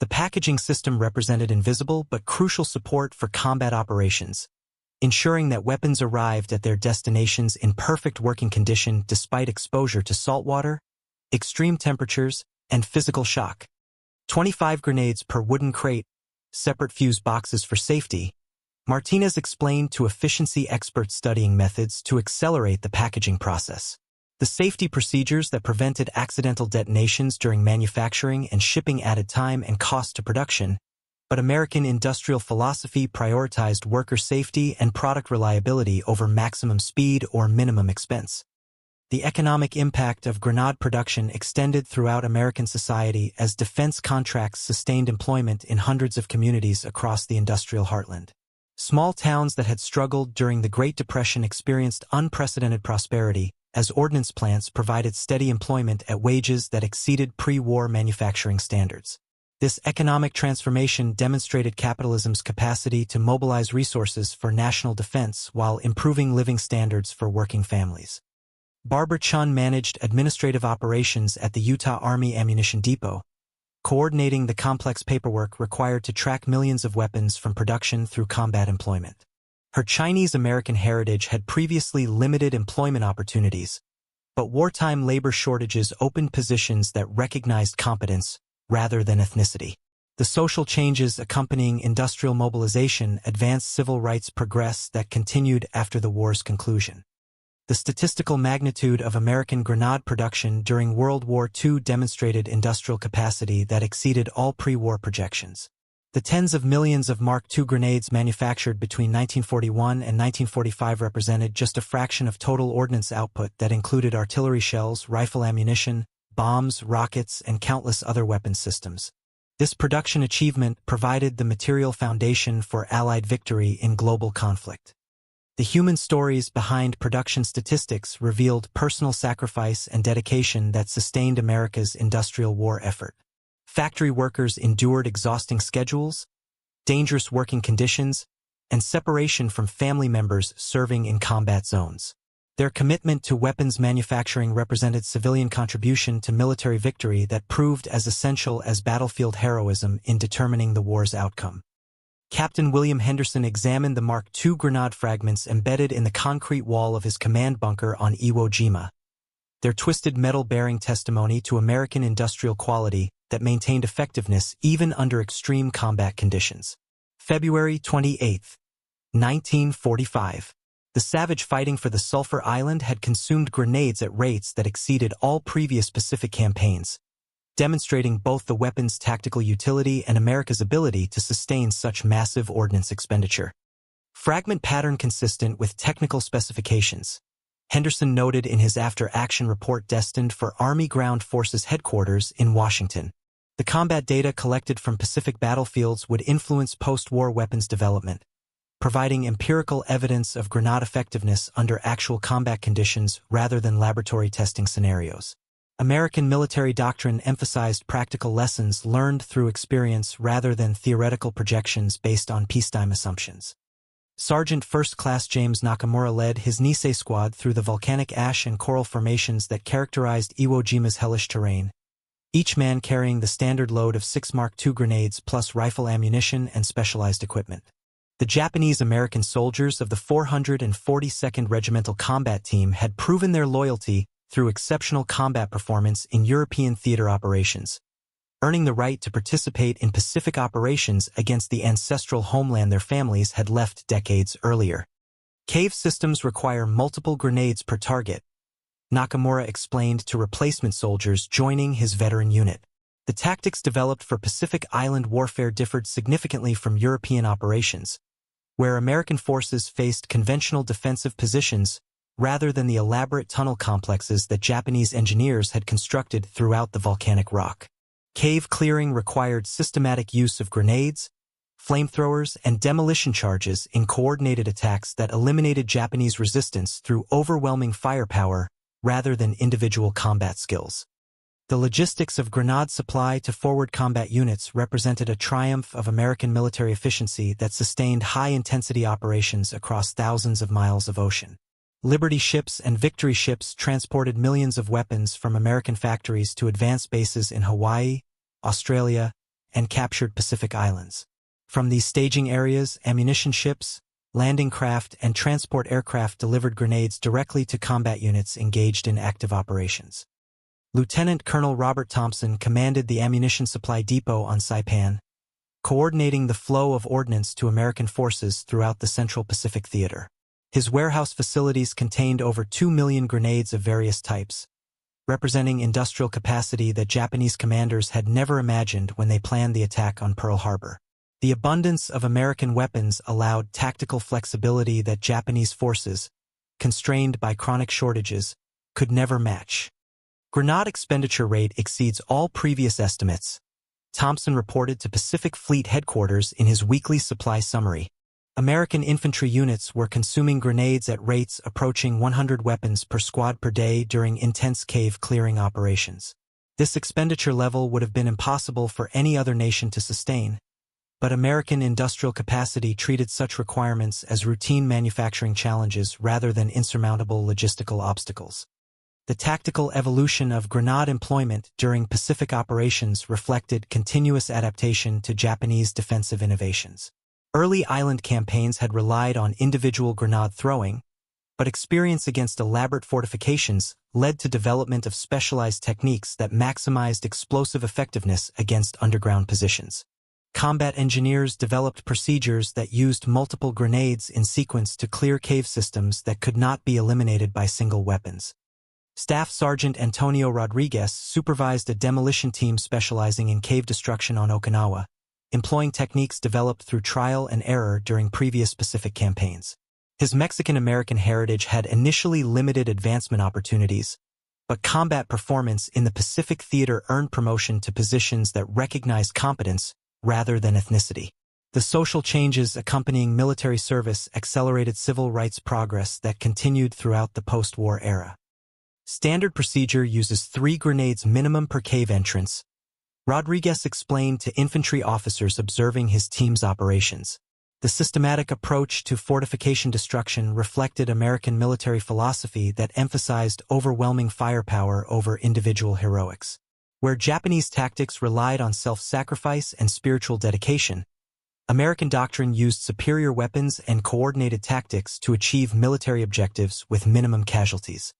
A: The packaging system represented invisible but crucial support for combat operations, ensuring that weapons arrived at their destinations in perfect working condition despite exposure to saltwater, extreme temperatures, and physical shock. 25 grenades per wooden crate, separate fuse boxes for safety. Martinez explained to efficiency experts studying methods to accelerate the packaging process. The safety procedures that prevented accidental detonations during manufacturing and shipping added time and cost to production, but American industrial philosophy prioritized worker safety and product reliability over maximum speed or minimum expense. The economic impact of grenade production extended throughout American society as defense contracts sustained employment in hundreds of communities across the industrial heartland. Small towns that had struggled during the Great Depression experienced unprecedented prosperity, as ordnance plants provided steady employment at wages that exceeded pre-war manufacturing standards. This economic transformation demonstrated capitalism's capacity to mobilize resources for national defense while improving living standards for working families. Barbara Chun managed administrative operations at the Utah Army Ammunition Depot, coordinating the complex paperwork required to track millions of weapons from production through combat employment. Her Chinese-American heritage had previously limited employment opportunities, but wartime labor shortages opened positions that recognized competence rather than ethnicity. The social changes accompanying industrial mobilization advanced civil rights progress that continued after the war's conclusion. The statistical magnitude of American grenade production during World War II demonstrated industrial capacity that exceeded all pre-war projections. The tens of millions of Mark II grenades manufactured between 1941 and 1945 represented just a fraction of total ordnance output that included artillery shells, rifle ammunition, bombs, rockets, and countless other weapons systems. This production achievement provided the material foundation for Allied victory in global conflict. The human stories behind production statistics revealed personal sacrifice and dedication that sustained America's industrial war effort. Factory workers endured exhausting schedules, dangerous working conditions, and separation from family members serving in combat zones. Their commitment to weapons manufacturing represented civilian contribution to military victory that proved as essential as battlefield heroism in determining the war's outcome. Captain William Henderson examined the Mark II grenade fragments embedded in the concrete wall of his command bunker on Iwo Jima. Their twisted metal bearing testimony to American industrial quality that maintained effectiveness even under extreme combat conditions. February 28, 1945. The savage fighting for the Sulphur Island had consumed grenades at rates that exceeded all previous Pacific campaigns, demonstrating both the weapon's tactical utility and America's ability to sustain such massive ordnance expenditure. Fragment pattern consistent with technical specifications. Henderson noted in his after-action report destined for Army Ground Forces Headquarters in Washington. The combat data collected from Pacific battlefields would influence post-war weapons development, providing empirical evidence of grenade effectiveness under actual combat conditions rather than laboratory testing scenarios. American military doctrine emphasized practical lessons learned through experience rather than theoretical projections based on peacetime assumptions. Sergeant First Class James Nakamura led his Nisei squad through the volcanic ash and coral formations that characterized Iwo Jima's hellish terrain, each man carrying the standard load of 6 Mark II grenades plus rifle ammunition and specialized equipment. The Japanese-American soldiers of the 442nd Regimental Combat Team had proven their loyalty through exceptional combat performance in European theater operations, earning the right to participate in Pacific operations against the ancestral homeland their families had left decades earlier. Cave systems require multiple grenades per target, Nakamura explained to replacement soldiers joining his veteran unit. The tactics developed for Pacific Island warfare differed significantly from European operations, where American forces faced conventional defensive positions rather than the elaborate tunnel complexes that Japanese engineers had constructed throughout the volcanic rock. Cave clearing required systematic use of grenades, flamethrowers, and demolition charges in coordinated attacks that eliminated Japanese resistance through overwhelming firepower rather than individual combat skills. The logistics of grenade supply to forward combat units represented a triumph of American military efficiency that sustained high-intensity operations across thousands of miles of ocean. Liberty ships and Victory ships transported millions of weapons from American factories to advanced bases in Hawaii, Australia, and captured Pacific islands. From these staging areas, ammunition ships, landing craft, and transport aircraft delivered grenades directly to combat units engaged in active operations. Lieutenant Colonel Robert Thompson commanded the ammunition supply depot on Saipan, coordinating the flow of ordnance to American forces throughout the Central Pacific Theater. His warehouse facilities contained over 2 million grenades of various types, representing industrial capacity that Japanese commanders had never imagined when they planned the attack on Pearl Harbor. The abundance of American weapons allowed tactical flexibility that Japanese forces, constrained by chronic shortages, could never match. Grenade expenditure rate exceeds all previous estimates, Thompson reported to Pacific Fleet Headquarters in his weekly supply summary. American infantry units were consuming grenades at rates approaching 100 weapons per squad per day during intense cave clearing operations. This expenditure level would have been impossible for any other nation to sustain, but American industrial capacity treated such requirements as routine manufacturing challenges rather than insurmountable logistical obstacles. The tactical evolution of grenade employment during Pacific operations reflected continuous adaptation to Japanese defensive innovations. Early island campaigns had relied on individual grenade throwing, but experience against elaborate fortifications led to development of specialized techniques that maximized explosive effectiveness against underground positions. Combat engineers developed procedures that used multiple grenades in sequence to clear cave systems that could not be eliminated by single weapons. Staff Sergeant Antonio Rodriguez supervised a demolition team specializing in cave destruction on Okinawa, employing techniques developed through trial and error during previous Pacific campaigns. His Mexican-American heritage had initially limited advancement opportunities, but combat performance in the Pacific theater earned promotion to positions that recognized competence rather than ethnicity. The social changes accompanying military service accelerated civil rights progress that continued throughout the post-war era. Standard procedure uses 3 grenades minimum per cave entrance, Rodriguez explained to infantry officers observing his team's operations. The systematic approach to fortification destruction reflected American military philosophy that emphasized overwhelming firepower over individual heroics. Where Japanese tactics relied on self-sacrifice and spiritual dedication, American doctrine used superior weapons and coordinated tactics to achieve military objectives with minimum casualties.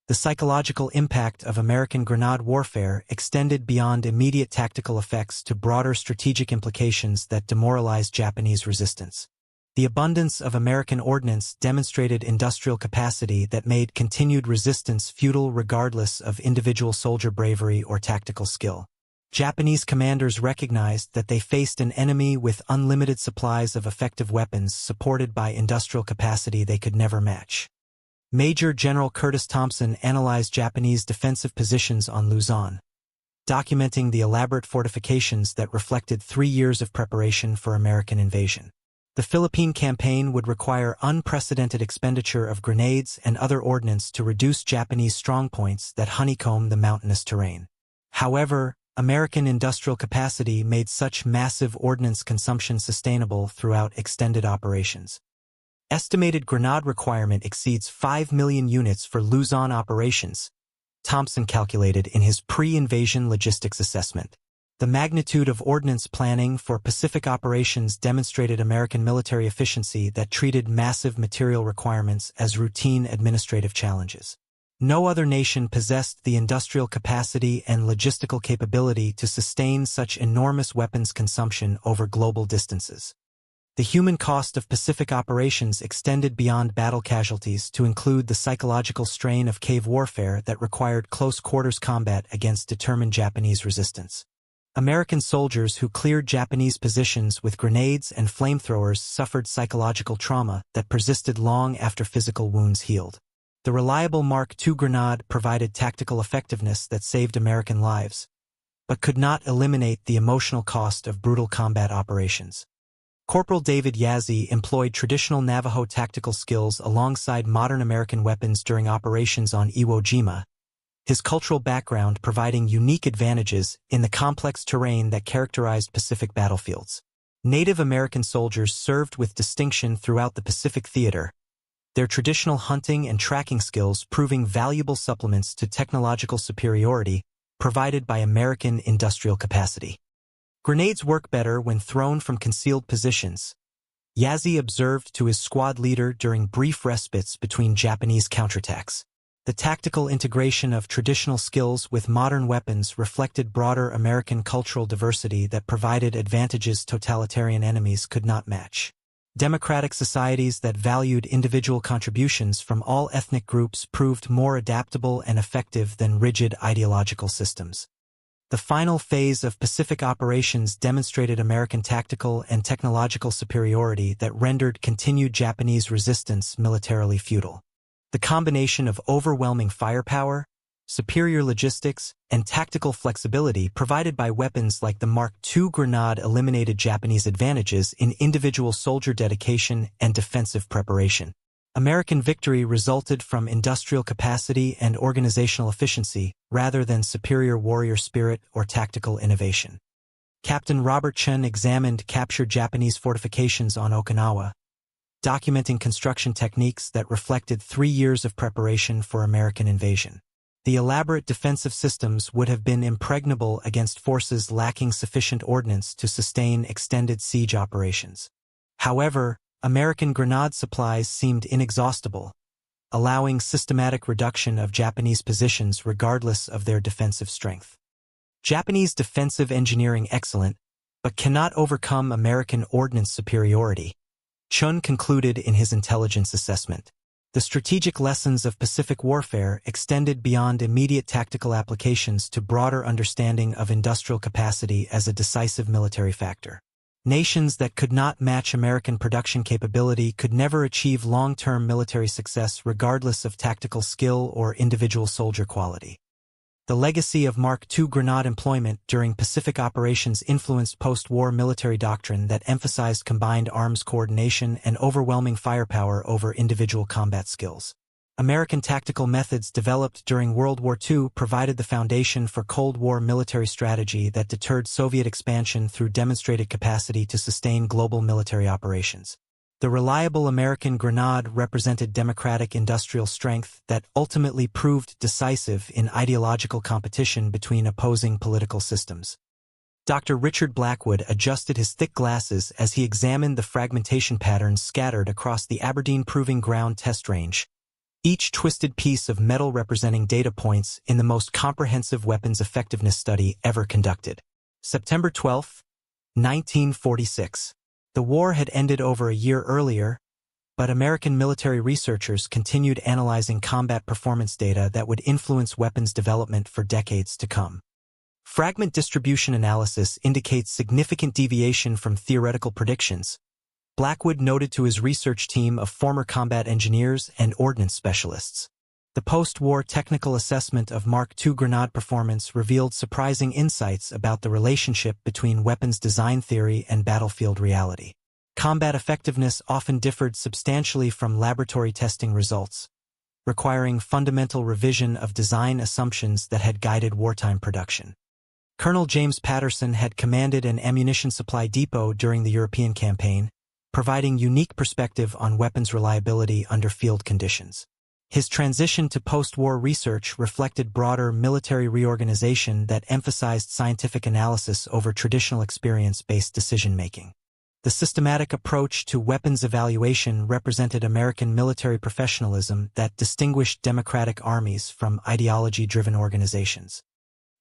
A: The psychological impact of American grenade warfare extended beyond immediate tactical effects to broader strategic implications that demoralized Japanese resistance. The abundance of American ordnance demonstrated industrial capacity that made continued resistance futile regardless of individual soldier bravery or tactical skill. Japanese commanders recognized that they faced an enemy with unlimited supplies of effective weapons supported by industrial capacity they could never match. Major General Curtis Thompson analyzed Japanese defensive positions on Luzon, documenting the elaborate fortifications that reflected 3 years of preparation for American invasion. The Philippine campaign would require unprecedented expenditure of grenades and other ordnance to reduce Japanese strongpoints that honeycomb the mountainous terrain. However, American industrial capacity made such massive ordnance consumption sustainable throughout extended operations. Estimated grenade requirement exceeds 5 million units for Luzon operations, Thompson calculated in his pre-invasion logistics assessment. The magnitude of ordnance planning for Pacific operations demonstrated American military efficiency that treated massive material requirements as routine administrative challenges. No other nation possessed the industrial capacity and logistical capability to sustain such enormous weapons consumption over global distances. The human cost of Pacific operations extended beyond battle casualties to include the psychological strain of cave warfare that required close-quarters combat against determined Japanese resistance. American soldiers who cleared Japanese positions with grenades and flamethrowers suffered psychological trauma that persisted long after physical wounds healed. The reliable Mark II grenade provided tactical effectiveness that saved American lives, but could not eliminate the emotional cost of brutal combat operations. Corporal David Yazzie employed traditional Navajo tactical skills alongside modern American weapons during operations on Iwo Jima, his cultural background providing unique advantages in the complex terrain that characterized Pacific battlefields. Native American soldiers served with distinction throughout the Pacific theater, their traditional hunting and tracking skills proving valuable supplements to technological superiority provided by American industrial capacity. Grenades work better when thrown from concealed positions, Yazzie observed to his squad leader during brief respites between Japanese counterattacks. The tactical integration of traditional skills with modern weapons reflected broader American cultural diversity that provided advantages totalitarian enemies could not match. Democratic societies that valued individual contributions from all ethnic groups proved more adaptable and effective than rigid ideological systems. The final phase of Pacific operations demonstrated American tactical and technological superiority that rendered continued Japanese resistance militarily futile. The combination of overwhelming firepower, superior logistics, and tactical flexibility provided by weapons like the Mark II grenade eliminated Japanese advantages in individual soldier dedication and defensive preparation. American victory resulted from industrial capacity and organizational efficiency rather than superior warrior spirit or tactical innovation. Captain Robert Chen examined captured Japanese fortifications on Okinawa, documenting construction techniques that reflected 3 years of preparation for American invasion. The elaborate defensive systems would have been impregnable against forces lacking sufficient ordnance to sustain extended siege operations. However, American grenade supplies seemed inexhaustible, allowing systematic reduction of Japanese positions regardless of their defensive strength. Japanese defensive engineering excellent, but cannot overcome American ordnance superiority, Chun concluded in his intelligence assessment. The strategic lessons of Pacific warfare extended beyond immediate tactical applications to broader understanding of industrial capacity as a decisive military factor. Nations that could not match American production capability could never achieve long-term military success regardless of tactical skill or individual soldier quality. The legacy of Mark II grenade employment during Pacific operations influenced post-war military doctrine that emphasized combined arms coordination and overwhelming firepower over individual combat skills. American tactical methods developed during World War II provided the foundation for Cold War military strategy that deterred Soviet expansion through demonstrated capacity to sustain global military operations. The reliable American grenade represented democratic industrial strength that ultimately proved decisive in ideological competition between opposing political systems. Dr. Richard Blackwood adjusted his thick glasses as he examined the fragmentation patterns scattered across the Aberdeen Proving Ground test range, each twisted piece of metal representing data points in the most comprehensive weapons effectiveness study ever conducted. September 12, 1946. The war had ended over a year earlier, but American military researchers continued analyzing combat performance data that would influence weapons development for decades to come. Fragment distribution analysis indicates significant deviation from theoretical predictions, Blackwood noted to his research team of former combat engineers and ordnance specialists. The post-war technical assessment of Mark II grenade performance revealed surprising insights about the relationship between weapons design theory and battlefield reality. Combat effectiveness often differed substantially from laboratory testing results, requiring fundamental revision of design assumptions that had guided wartime production. Colonel James Patterson had commanded an ammunition supply depot during the European campaign, providing unique perspective on weapons reliability under field conditions. His transition to post-war research reflected broader military reorganization that emphasized scientific analysis over traditional experience-based decision-making. The systematic approach to weapons evaluation represented American military professionalism that distinguished democratic armies from ideology-driven organizations.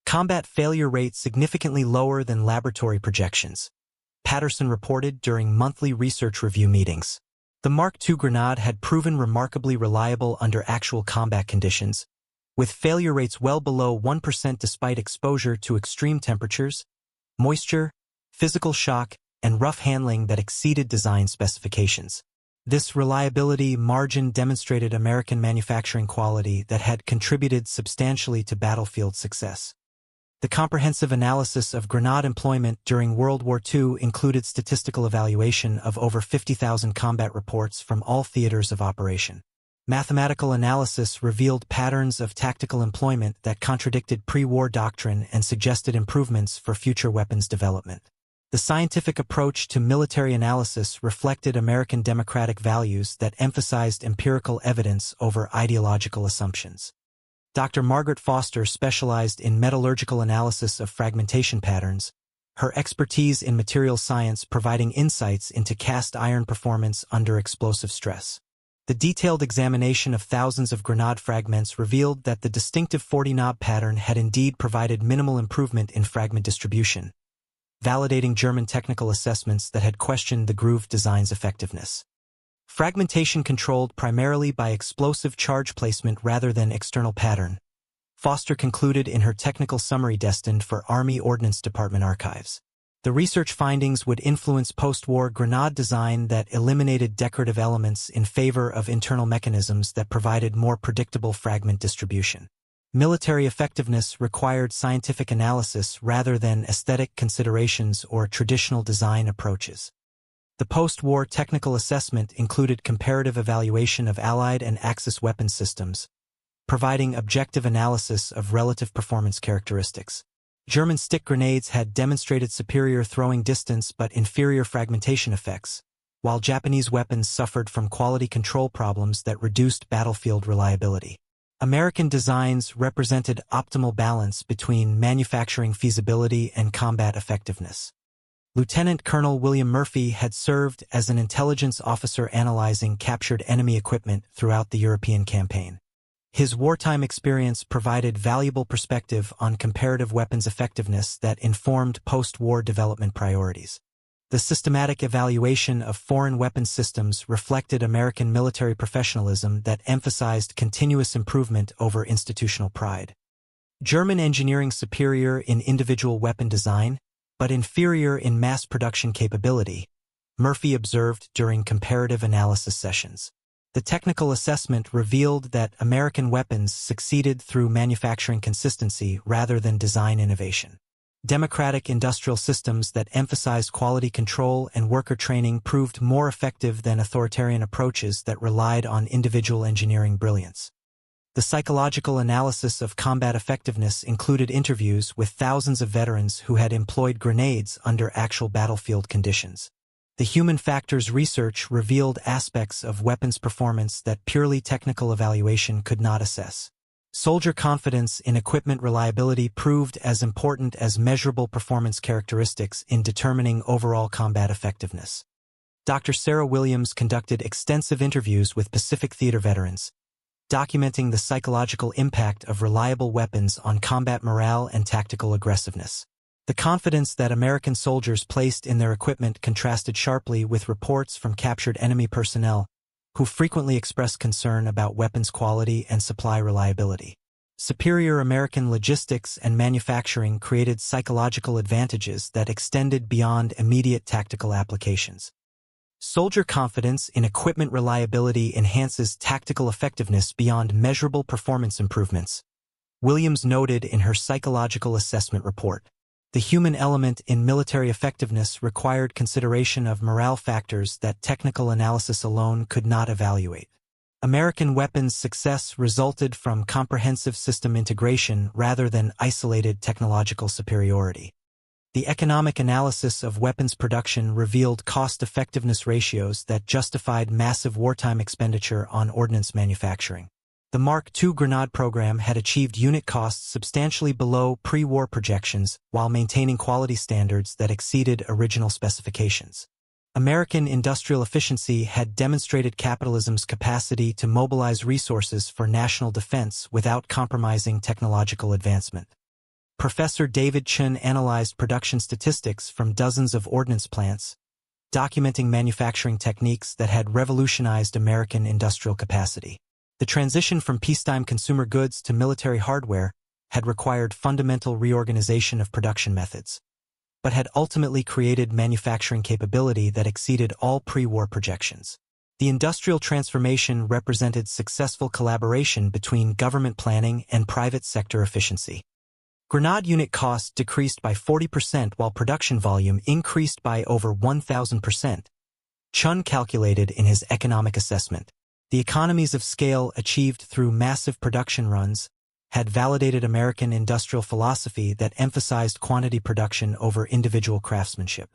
A: Combat failure rate significantly lower than laboratory projections, Patterson reported during monthly research review meetings. The Mark II grenade had proven remarkably reliable under actual combat conditions, with failure rates well below 1% despite exposure to extreme temperatures, moisture, physical shock, and rough handling that exceeded design specifications. This reliability margin demonstrated American manufacturing quality that had contributed substantially to battlefield success. The comprehensive analysis of grenade employment during World War II included statistical evaluation of over 50,000 combat reports from all theaters of operation. Mathematical analysis revealed patterns of tactical employment that contradicted pre-war doctrine and suggested improvements for future weapons development. The scientific approach to military analysis reflected American democratic values that emphasized empirical evidence over ideological assumptions. Dr. Margaret Foster specialized in metallurgical analysis of fragmentation patterns, her expertise in materials science providing insights into cast iron performance under explosive stress. The detailed examination of thousands of grenade fragments revealed that the distinctive 40-knob pattern had indeed provided minimal improvement in fragment distribution, validating German technical assessments that had questioned the groove design's effectiveness. Fragmentation controlled primarily by explosive charge placement rather than external pattern, Foster concluded in her technical summary destined for Army Ordnance Department archives. The research findings would influence post-war grenade design that eliminated decorative elements in favor of internal mechanisms that provided more predictable fragment distribution. Military effectiveness required scientific analysis rather than aesthetic considerations or traditional design approaches. The post-war technical assessment included comparative evaluation of Allied and Axis weapon systems, providing objective analysis of relative performance characteristics. German stick grenades had demonstrated superior throwing distance but inferior fragmentation effects, while Japanese weapons suffered from quality control problems that reduced battlefield reliability. American designs represented optimal balance between manufacturing feasibility and combat effectiveness. Lieutenant Colonel William Murphy had served as an intelligence officer analyzing captured enemy equipment throughout the European campaign. His wartime experience provided valuable perspective on comparative weapons effectiveness that informed post-war development priorities. The systematic evaluation of foreign weapons systems reflected American military professionalism that emphasized continuous improvement over institutional pride. German engineering superior in individual weapon design, but inferior in mass production capability, Murphy observed during comparative analysis sessions. The technical assessment revealed that American weapons succeeded through manufacturing consistency rather than design innovation. Democratic industrial systems that emphasized quality control and worker training proved more effective than authoritarian approaches that relied on individual engineering brilliance. The psychological analysis of combat effectiveness included interviews with thousands of veterans who had employed grenades under actual battlefield conditions. The human factors research revealed aspects of weapons performance that purely technical evaluation could not assess. Soldier confidence in equipment reliability proved as important as measurable performance characteristics in determining overall combat effectiveness. Dr. Sarah Williams conducted extensive interviews with Pacific Theater veterans, documenting the psychological impact of reliable weapons on combat morale and tactical aggressiveness. The confidence that American soldiers placed in their equipment contrasted sharply with reports from captured enemy personnel, who frequently expressed concern about weapons quality and supply reliability. Superior American logistics and manufacturing created psychological advantages that extended beyond immediate tactical applications. Soldier confidence in equipment reliability enhances tactical effectiveness beyond measurable performance improvements, Williams noted in her psychological assessment report. The human element in military effectiveness required consideration of morale factors that technical analysis alone could not evaluate. American weapons' success resulted from comprehensive system integration rather than isolated technological superiority. The economic analysis of weapons production revealed cost-effectiveness ratios that justified massive wartime expenditure on ordnance manufacturing. The Mark II Grenade program had achieved unit costs substantially below pre-war projections while maintaining quality standards that exceeded original specifications. American industrial efficiency had demonstrated capitalism's capacity to mobilize resources for national defense without compromising technological advancement. Professor David Chun analyzed production statistics from dozens of ordnance plants, documenting manufacturing techniques that had revolutionized American industrial capacity. The transition from peacetime consumer goods to military hardware had required fundamental reorganization of production methods, but had ultimately created manufacturing capability that exceeded all pre-war projections. The industrial transformation represented successful collaboration between government planning and private sector efficiency. Grenade unit cost decreased by 40% while production volume increased by over 1,000%. Chun calculated in his economic assessment. The economies of scale achieved through massive production runs had validated American industrial philosophy that emphasized quantity production over individual craftsmanship.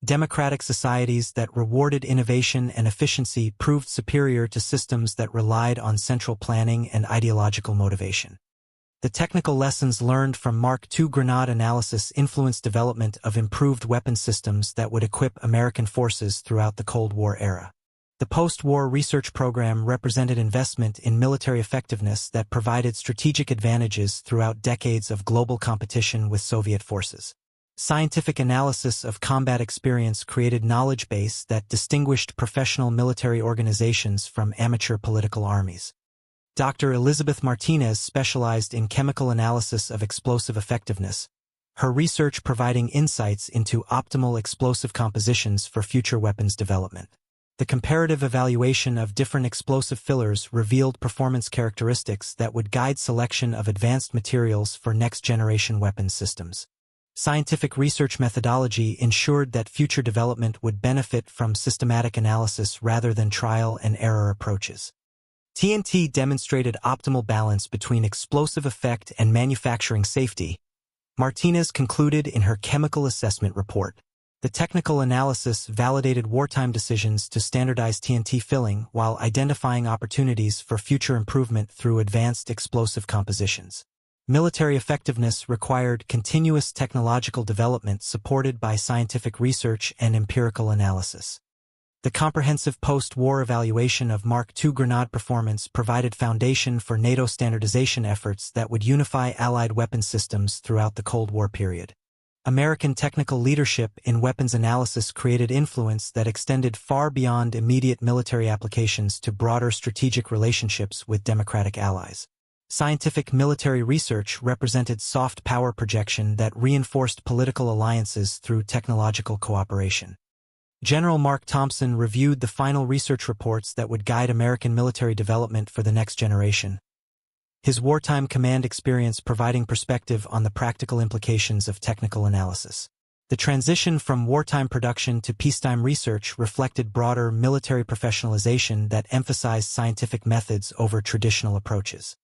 A: Democratic societies that rewarded innovation and efficiency proved superior to systems that relied on central planning and ideological motivation. The technical lessons learned from Mark II Grenade analysis influenced development of improved weapon systems that would equip American forces throughout the Cold War era. The post-war research program represented investment in military effectiveness that provided strategic advantages throughout decades of global competition with Soviet forces. Scientific analysis of combat experience created knowledge base that distinguished professional military organizations from amateur political armies. Dr. Elizabeth Martinez specialized in chemical analysis of explosive effectiveness, her research providing insights into optimal explosive compositions for future weapons development. The comparative evaluation of different explosive fillers revealed performance characteristics that would guide selection of advanced materials for next-generation weapons systems. Scientific research methodology ensured that future development would benefit from systematic analysis rather than trial-and-error approaches. TNT demonstrated optimal balance between explosive effect and manufacturing safety, Martinez concluded in her chemical assessment report. The technical analysis validated wartime decisions to standardize TNT filling while identifying opportunities for future improvement through advanced explosive compositions. Military effectiveness required continuous technological development supported by scientific research and empirical analysis. The comprehensive post-war evaluation of Mark II Grenade performance provided foundation for NATO standardization efforts that would unify Allied weapons systems throughout the Cold War period. American technical leadership in weapons analysis created influence that extended far beyond immediate military applications to broader strategic relationships with democratic allies. Scientific military research represented soft power projection that reinforced political alliances through technological cooperation. General Mark Thompson reviewed the final research reports that would guide American military development for the next generation. His wartime command experience providing perspective on the practical implications of technical analysis. The transition from wartime production to peacetime research reflected broader military professionalization that emphasized scientific methods over traditional approaches.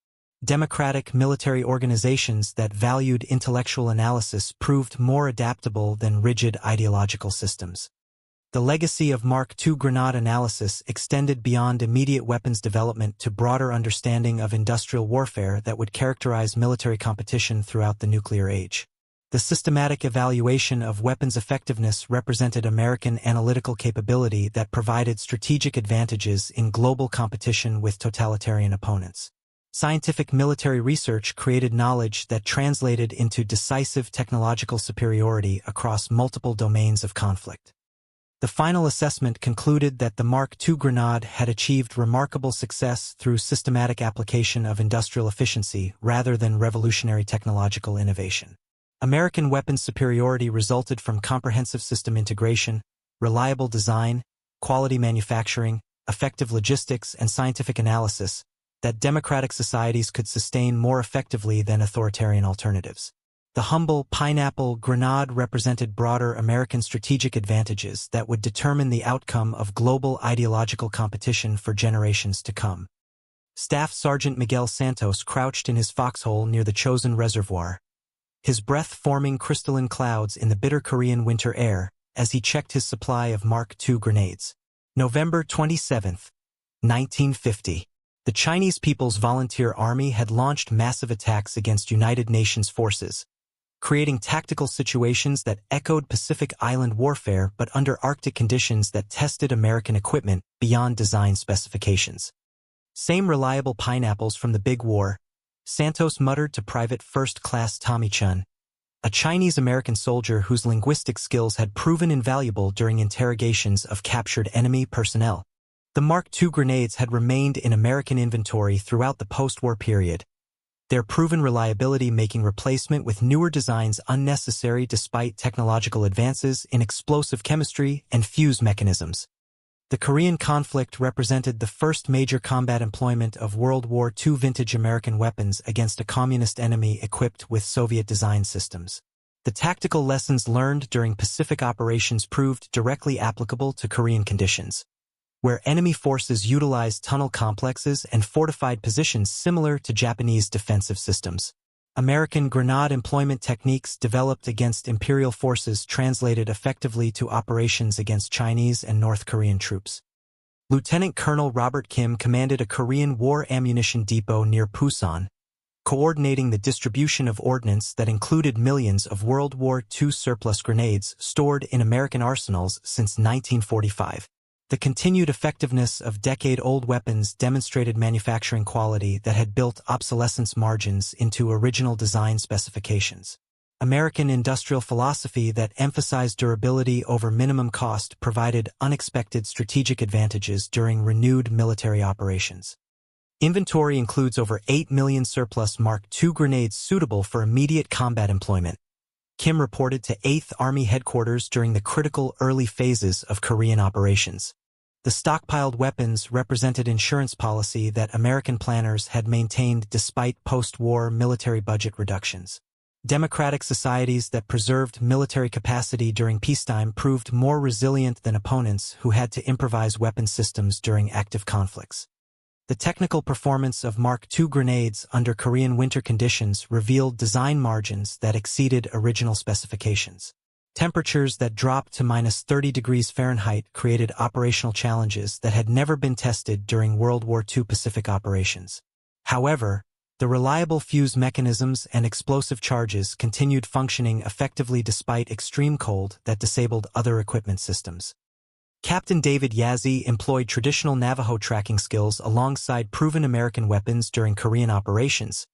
A: Democratic military organizations that valued intellectual analysis proved more adaptable than rigid ideological systems. The legacy of Mark II Grenade analysis extended beyond immediate weapons development to broader understanding of industrial warfare that would characterize military competition throughout the nuclear age. The systematic evaluation of weapons effectiveness represented American analytical capability that provided strategic advantages in global competition with totalitarian opponents. Scientific military research created knowledge that translated into decisive technological superiority across multiple domains of conflict. The final assessment concluded that the Mark II Grenade had achieved remarkable success through systematic application of industrial efficiency rather than revolutionary technological innovation. American weapons superiority resulted from comprehensive system integration, reliable design, quality manufacturing, effective logistics, and scientific analysis, that democratic societies could sustain more effectively than authoritarian alternatives. The humble pineapple grenade represented broader American strategic advantages that would determine the outcome of global ideological competition for generations to come. Staff Sergeant Miguel Santos crouched in his foxhole near the chosen reservoir, his breath forming crystalline clouds in the bitter Korean winter air as he checked his supply of Mark II grenades. November 27, 1950. The Chinese People's Volunteer Army had launched massive attacks against United Nations forces, creating tactical situations that echoed Pacific Island warfare but under Arctic conditions that tested American equipment beyond design specifications. "Same reliable pineapples from the Big War," Santos muttered to Private First Class Tommy Chun, a Chinese-American soldier whose linguistic skills had proven invaluable during interrogations of captured enemy personnel. The Mark II grenades had remained in American inventory throughout the post-war period, their proven reliability making replacement with newer designs unnecessary despite technological advances in explosive chemistry and fuse mechanisms. The Korean conflict represented the first major combat employment of World War II vintage American weapons against a communist enemy equipped with Soviet design systems. The tactical lessons learned during Pacific operations proved directly applicable to Korean conditions, where enemy forces utilized tunnel complexes and fortified positions similar to Japanese defensive systems. American grenade employment techniques developed against Imperial forces translated effectively to operations against Chinese and North Korean troops. Lieutenant Colonel Robert Kim commanded a Korean war ammunition depot near Pusan, coordinating the distribution of ordnance that included millions of World War II surplus grenades stored in American arsenals since 1945. The continued effectiveness of decade-old weapons demonstrated manufacturing quality that had built obsolescence margins into original design specifications. American industrial philosophy that emphasized durability over minimum cost provided unexpected strategic advantages during renewed military operations. Inventory includes over 8 million surplus Mark II grenades suitable for immediate combat employment, Kim reported to 8th Army Headquarters during the critical early phases of Korean operations. The stockpiled weapons represented insurance policy that American planners had maintained despite post-war military budget reductions. Democratic societies that preserved military capacity during peacetime proved more resilient than opponents who had to improvise weapon systems during active conflicts. The technical performance of Mark II grenades under Korean winter conditions revealed design margins that exceeded original specifications. Temperatures that dropped to -30 degrees Fahrenheit created operational challenges that had never been tested during World War II Pacific operations. However, the reliable fuse mechanisms and explosive charges continued functioning effectively despite extreme cold that disabled other equipment systems. Captain David Yazzie employed traditional Navajo tracking skills alongside proven American weapons during Korean operations,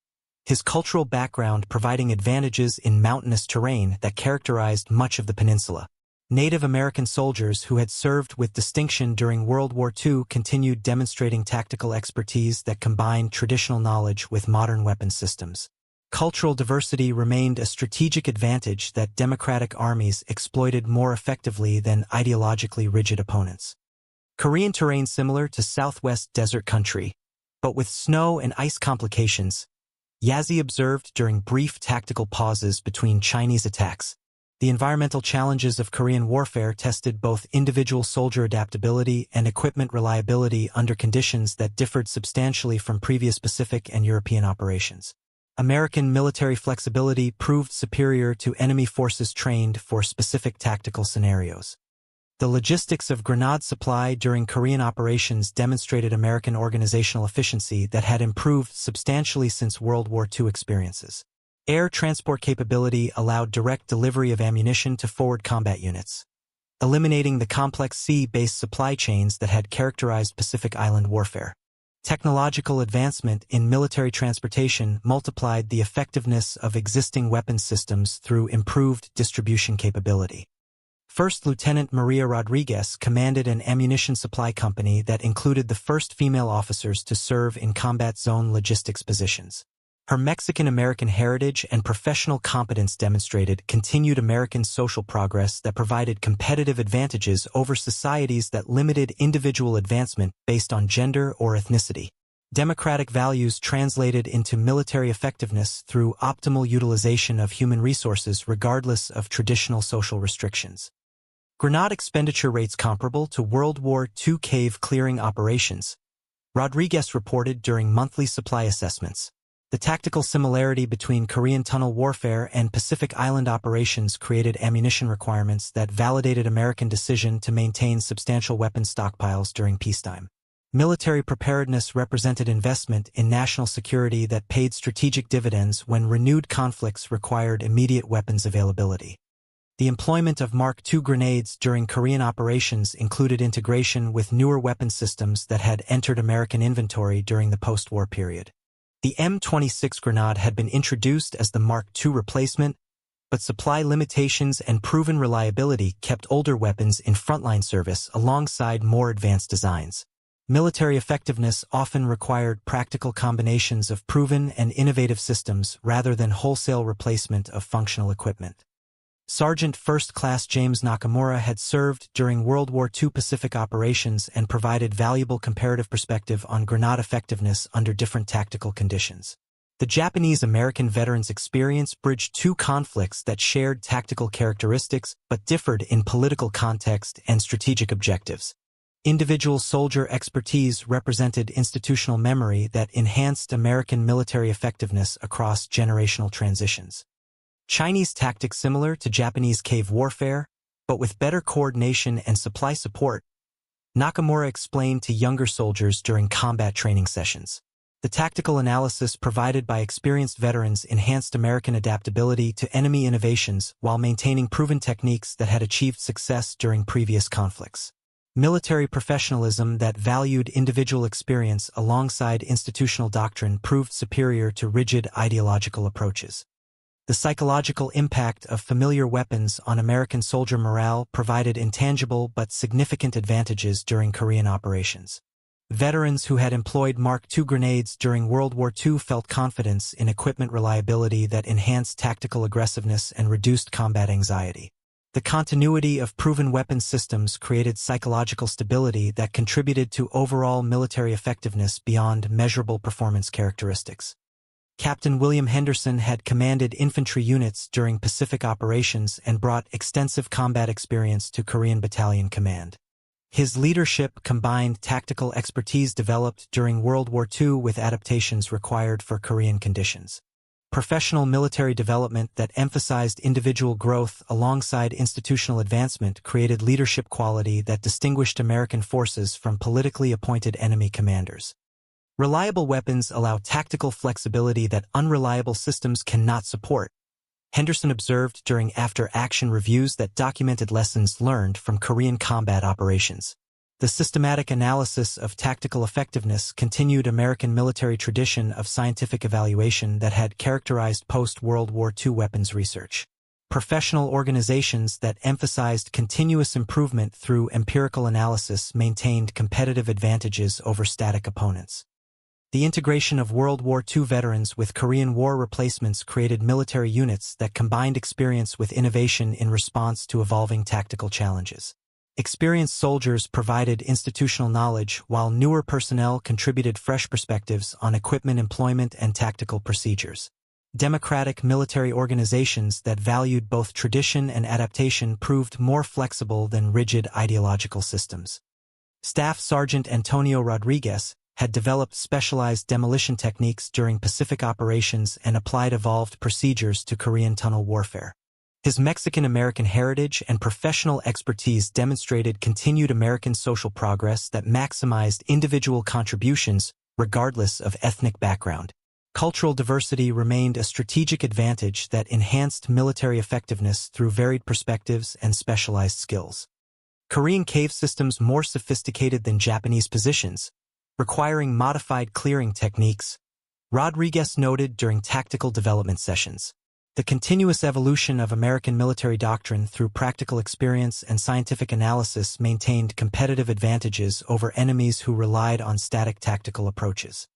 A: his cultural background providing advantages in mountainous terrain that characterized much of the peninsula. Native American soldiers who had served with distinction during World War II continued demonstrating tactical expertise that combined traditional knowledge with modern weapon systems. Cultural diversity remained a strategic advantage that democratic armies exploited more effectively than ideologically rigid opponents. Korean terrain similar to Southwest desert country, but with snow and ice complications, Yazzie observed during brief tactical pauses between Chinese attacks. The environmental challenges of Korean warfare tested both individual soldier adaptability and equipment reliability under conditions that differed substantially from previous Pacific and European operations. American military flexibility proved superior to enemy forces trained for specific tactical scenarios. The logistics of grenade supply during Korean operations demonstrated American organizational efficiency that had improved substantially since World War II experiences. Air transport capability allowed direct delivery of ammunition to forward combat units, eliminating the complex sea-based supply chains that had characterized Pacific Island warfare. Technological advancement in military transportation multiplied the effectiveness of existing weapons systems through improved distribution capability. First Lieutenant Maria Rodriguez commanded an ammunition supply company that included the first female officers to serve in combat zone logistics positions. Her Mexican-American heritage and professional competence demonstrated continued American social progress that provided competitive advantages over societies that limited individual advancement based on gender or ethnicity. Democratic values translated into military effectiveness through optimal utilization of human resources regardless of traditional social restrictions. Grenade expenditure rates comparable to World War II cave clearing operations, Rodriguez reported during monthly supply assessments. The tactical similarity between Korean tunnel warfare and Pacific Island operations created ammunition requirements that validated American decision to maintain substantial weapons stockpiles during peacetime. Military preparedness represented investment in national security that paid strategic dividends when renewed conflicts required immediate weapons availability. The employment of Mark II grenades during Korean operations included integration with newer weapon systems that had entered American inventory during the post-war period. The M26 grenade had been introduced as the Mark II replacement, but supply limitations and proven reliability kept older weapons in frontline service alongside more advanced designs. Military effectiveness often required practical combinations of proven and innovative systems rather than wholesale replacement of functional equipment. Sergeant First Class James Nakamura had served during World War II Pacific operations and provided valuable comparative perspective on grenade effectiveness under different tactical conditions. The Japanese-American veterans' experience bridged two conflicts that shared tactical characteristics but differed in political context and strategic objectives. Individual soldier expertise represented institutional memory that enhanced American military effectiveness across generational transitions. Chinese tactics similar to Japanese cave warfare, but with better coordination and supply support, Nakamura explained to younger soldiers during combat training sessions. The tactical analysis provided by experienced veterans enhanced American adaptability to enemy innovations while maintaining proven techniques that had achieved success during previous conflicts. Military professionalism that valued individual experience alongside institutional doctrine proved superior to rigid ideological approaches. The psychological impact of familiar weapons on American soldier morale provided intangible but significant advantages during Korean operations. Veterans who had employed Mark II grenades during World War II felt confidence in equipment reliability that enhanced tactical aggressiveness and reduced combat anxiety. The continuity of proven weapons systems created psychological stability that contributed to overall military effectiveness beyond measurable performance characteristics. Captain William Henderson had commanded infantry units during Pacific operations and brought extensive combat experience to Korean Battalion Command. His leadership combined tactical expertise developed during World War II with adaptations required for Korean conditions. Professional military development that emphasized individual growth alongside institutional advancement created leadership quality that distinguished American forces from politically appointed enemy commanders. Reliable weapons allow tactical flexibility that unreliable systems cannot support. Henderson observed during after-action reviews that documented lessons learned from Korean combat operations. The systematic analysis of tactical effectiveness continued American military tradition of scientific evaluation that had characterized post-World War II weapons research. Professional organizations that emphasized continuous improvement through empirical analysis maintained competitive advantages over static opponents. The integration of World War II veterans with Korean War replacements created military units that combined experience with innovation in response to evolving tactical challenges. Experienced soldiers provided institutional knowledge while newer personnel contributed fresh perspectives on equipment employment and tactical procedures. Democratic military organizations that valued both tradition and adaptation proved more flexible than rigid ideological systems. Staff Sergeant Antonio Rodriguez had developed specialized demolition techniques during Pacific operations and applied evolved procedures to Korean tunnel warfare. His Mexican-American heritage and professional expertise demonstrated continued American social progress that maximized individual contributions regardless of ethnic background. Cultural diversity remained a strategic advantage that enhanced military effectiveness through varied perspectives and specialized skills. Korean cave systems more sophisticated than Japanese positions, requiring modified clearing techniques, Rodriguez noted during tactical development sessions. The continuous evolution of American military doctrine through practical experience and scientific analysis maintained competitive advantages over enemies who relied on static tactical approaches.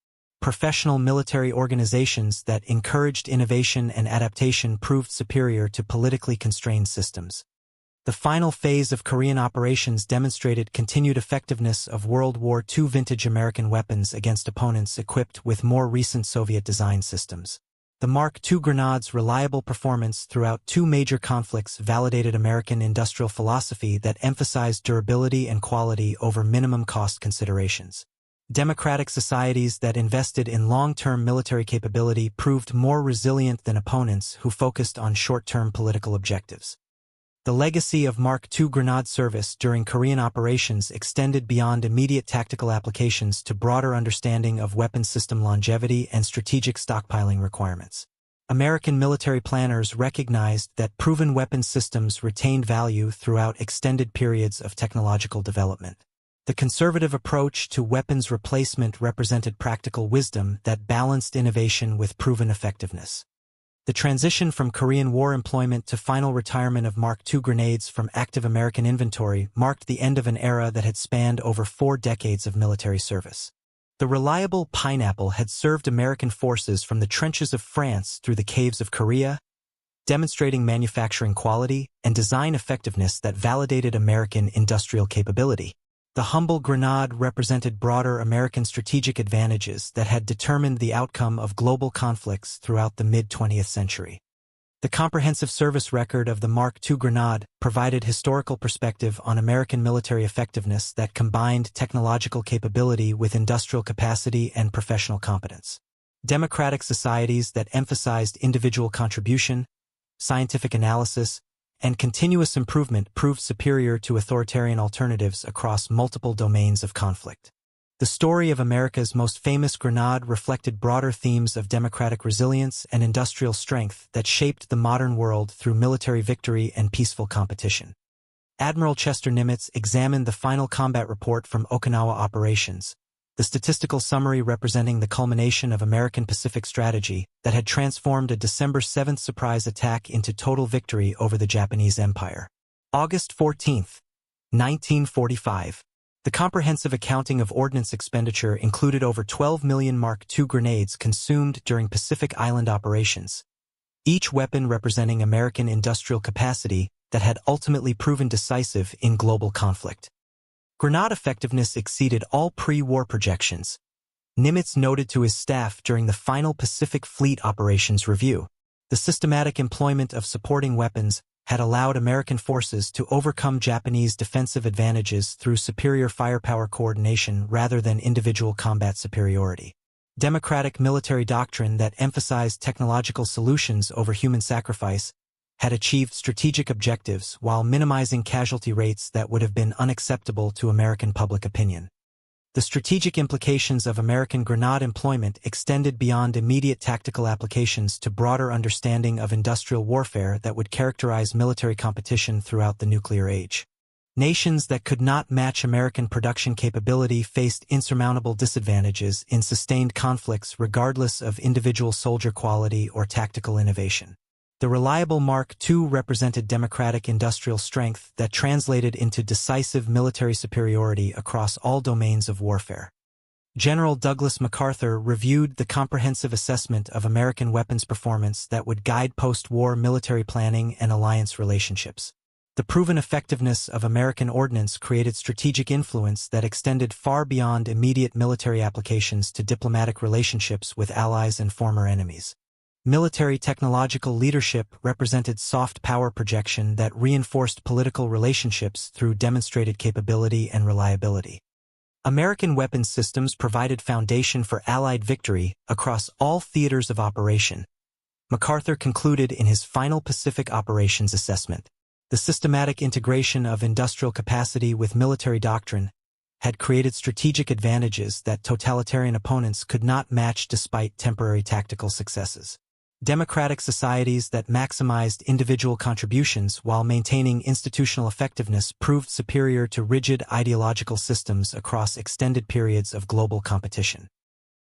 A: professional military organizations that encouraged innovation and adaptation proved superior to politically constrained systems. The final phase of Korean operations demonstrated continued effectiveness of World War II vintage American weapons against opponents equipped with more recent Soviet design systems. The Mark II grenade's reliable performance throughout two major conflicts validated American industrial philosophy that emphasized durability and quality over minimum cost considerations. Democratic societies that invested in long-term military capability proved more resilient than opponents who focused on short-term political objectives. The legacy of Mark II grenade service during Korean operations extended beyond immediate tactical applications to broader understanding of weapons system longevity and strategic stockpiling requirements. American military planners recognized that proven weapons systems retained value throughout extended periods of technological development. The conservative approach to weapons replacement represented practical wisdom that balanced innovation with proven effectiveness. The transition from Korean War employment to final retirement of Mark II grenades from active American inventory marked the end of an era that had spanned over 4 decades of military service. The reliable pineapple had served American forces from the trenches of France through the caves of Korea, demonstrating manufacturing quality and design effectiveness that validated American industrial capability. The humble grenade represented broader American strategic advantages that had determined the outcome of global conflicts throughout the mid-20th century. The comprehensive service record of the Mark II grenade provided historical perspective on American military effectiveness that combined technological capability with industrial capacity and professional competence. Democratic societies that emphasized individual contribution, scientific analysis, and continuous improvement proved superior to authoritarian alternatives across multiple domains of conflict. The story of America's most famous grenade reflected broader themes of democratic resilience and industrial strength that shaped the modern world through military victory and peaceful competition. Admiral Chester Nimitz examined the final combat report from Okinawa operations, the statistical summary representing the culmination of American Pacific strategy that had transformed a December 7th surprise attack into total victory over the Japanese Empire. August 14, 1945. The comprehensive accounting of ordnance expenditure included over 12 million Mark II grenades consumed during Pacific Island operations, each weapon representing American industrial capacity that had ultimately proven decisive in global conflict. Grenade effectiveness exceeded all pre-war projections, Nimitz noted to his staff during the final Pacific Fleet operations review. The systematic employment of supporting weapons had allowed American forces to overcome Japanese defensive advantages through superior firepower coordination rather than individual combat superiority. Democratic military doctrine that emphasized technological solutions over human sacrifice had achieved strategic objectives while minimizing casualty rates that would have been unacceptable to American public opinion. The strategic implications of American grenade employment extended beyond immediate tactical applications to broader understanding of industrial warfare that would characterize military competition throughout the nuclear age. Nations that could not match American production capability faced insurmountable disadvantages in sustained conflicts regardless of individual soldier quality or tactical innovation. The reliable Mark II represented democratic industrial strength that translated into decisive military superiority across all domains of warfare. General Douglas MacArthur reviewed the comprehensive assessment of American weapons performance that would guide post-war military planning and alliance relationships. The proven effectiveness of American ordnance created strategic influence that extended far beyond immediate military applications to diplomatic relationships with allies and former enemies. Military technological leadership represented soft power projection that reinforced political relationships through demonstrated capability and reliability. American weapons systems provided foundation for Allied victory across all theaters of operation. MacArthur concluded in his final Pacific operations assessment. The systematic integration of industrial capacity with military doctrine had created strategic advantages that totalitarian opponents could not match despite temporary tactical successes. Democratic societies that maximized individual contributions while maintaining institutional effectiveness proved superior to rigid ideological systems across extended periods of global competition.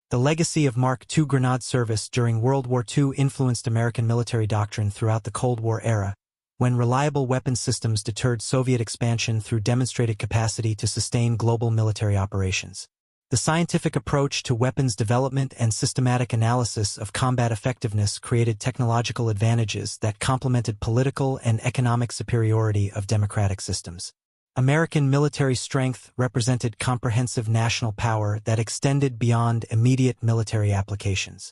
A: The legacy of Mark II grenade service during World War II influenced American military doctrine throughout the Cold War era, when reliable weapons systems deterred Soviet expansion through demonstrated capacity to sustain global military operations. The scientific approach to weapons development and systematic analysis of combat effectiveness created technological advantages that complemented political and economic superiority of democratic systems. American military strength represented comprehensive national power that extended beyond immediate military applications.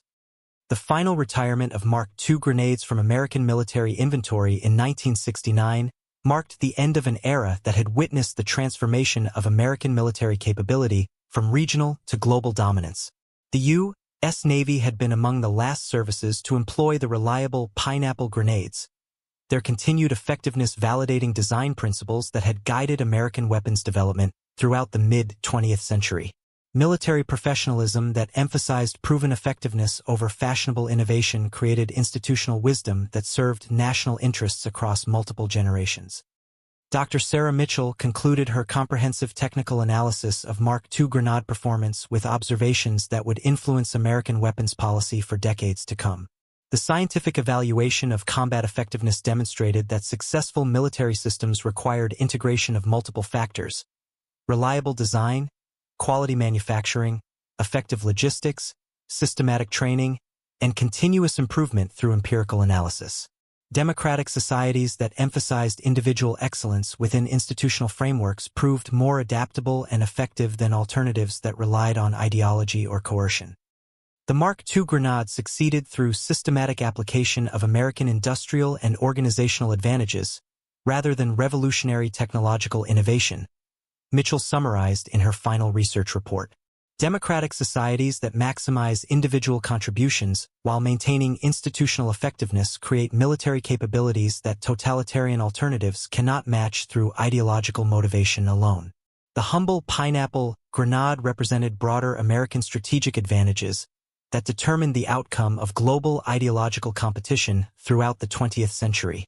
A: The final retirement of Mark II grenades from American military inventory in 1969 marked the end of an era that had witnessed the transformation of American military capability from regional to global dominance. The U.S. Navy had been among the last services to employ the reliable pineapple grenades, their continued effectiveness validating design principles that had guided American weapons development throughout the mid-20th century. Military professionalism that emphasized proven effectiveness over fashionable innovation created institutional wisdom that served national interests across multiple generations. Dr. Sarah Mitchell concluded her comprehensive technical analysis of Mark II grenade performance with observations that would influence American weapons policy for decades to come. The scientific evaluation of combat effectiveness demonstrated that successful military systems required integration of multiple factors: reliable design, quality manufacturing, effective logistics, systematic training, and continuous improvement through empirical analysis. Democratic societies that emphasized individual excellence within institutional frameworks proved more adaptable and effective than alternatives that relied on ideology or coercion. The Mark II grenade succeeded through systematic application of American industrial and organizational advantages, rather than revolutionary technological innovation, Mitchell summarized in her final research report. Democratic societies that maximize individual contributions while maintaining institutional effectiveness create military capabilities that totalitarian alternatives cannot match through ideological motivation alone. The humble pineapple grenade represented broader American strategic advantages that determined the outcome of global ideological competition throughout the 20th century.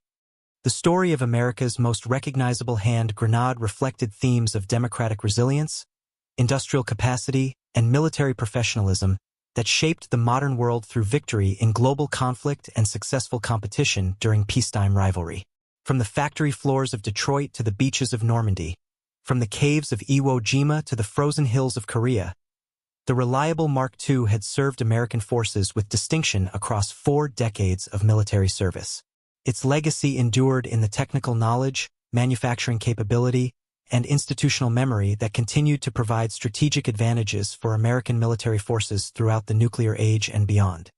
A: The story of America's most recognizable hand grenade reflected themes of democratic resilience, industrial capacity, and military professionalism that shaped the modern world through victory in global conflict and successful competition during peacetime rivalry. From the factory floors of Detroit to the beaches of Normandy, from the caves of Iwo Jima to the frozen hills of Korea, the reliable Mark II had served American forces with distinction across 4 decades of military service. Its legacy endured in the technical knowledge, manufacturing capability, and institutional memory that continued to provide strategic advantages for American military forces throughout the nuclear age and beyond.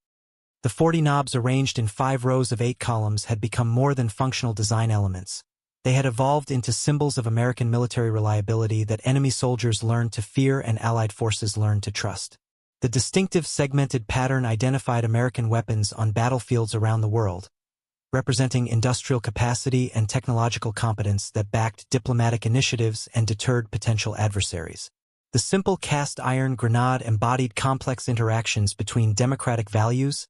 A: The 40 knobs arranged in 5 rows of 8 columns had become more than functional design elements. They had evolved into symbols of American military reliability that enemy soldiers learned to fear and Allied forces learned to trust. The distinctive segmented pattern identified American weapons on battlefields around the world, representing industrial capacity and technological competence that backed diplomatic initiatives and deterred potential adversaries. The simple cast iron grenade embodied complex interactions between democratic values,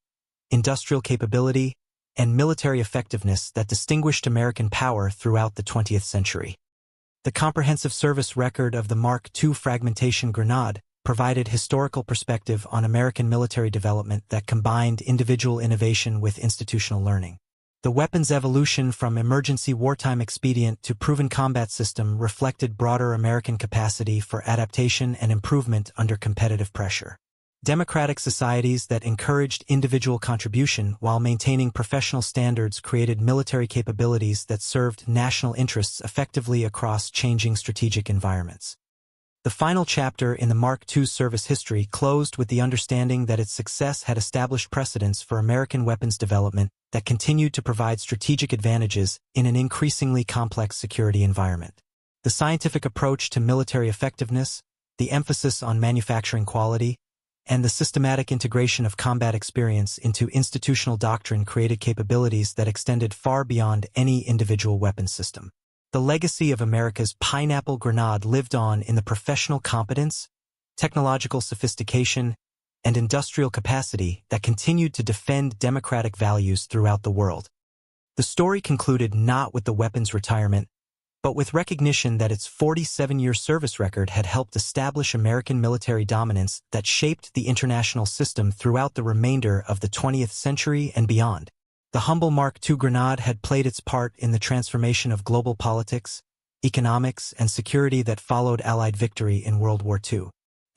A: industrial capability, and military effectiveness that distinguished American power throughout the 20th century. The comprehensive service record of the Mark II fragmentation grenade provided historical perspective on American military development that combined individual innovation with institutional learning. The weapon's evolution from emergency wartime expedient to proven combat system reflected broader American capacity for adaptation and improvement under competitive pressure. Democratic societies that encouraged individual contribution while maintaining professional standards created military capabilities that served national interests effectively across changing strategic environments. The final chapter in the Mark II service history closed with the understanding that its success had established precedents for American weapons development that continued to provide strategic advantages in an increasingly complex security environment. The scientific approach to military effectiveness, the emphasis on manufacturing quality, and the systematic integration of combat experience into institutional doctrine created capabilities that extended far beyond any individual weapon system. The legacy of America's pineapple grenade lived on in the professional competence, technological sophistication, and industrial capacity that continued to defend democratic values throughout the world. The story concluded not with the weapon's retirement, but with recognition that its 47-year service record had helped establish American military dominance that shaped the international system throughout the remainder of the 20th century and beyond. The humble Mark II grenade had played its part in the transformation of global politics, economics, and security that followed Allied victory in World War II.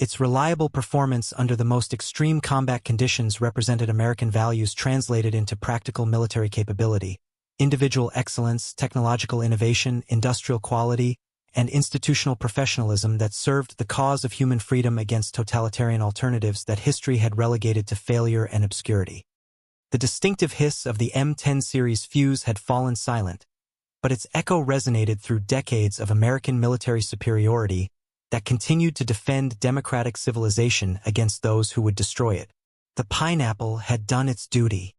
A: Its reliable performance under the most extreme combat conditions represented American values translated into practical military capability, individual excellence, technological innovation, industrial quality, and institutional professionalism that served the cause of human freedom against totalitarian alternatives that history had relegated to failure and obscurity. The distinctive hiss of the M10 series fuse had fallen silent, but its echo resonated through decades of American military superiority that continued to defend democratic civilization against those who would destroy it. The pineapple had done its duty.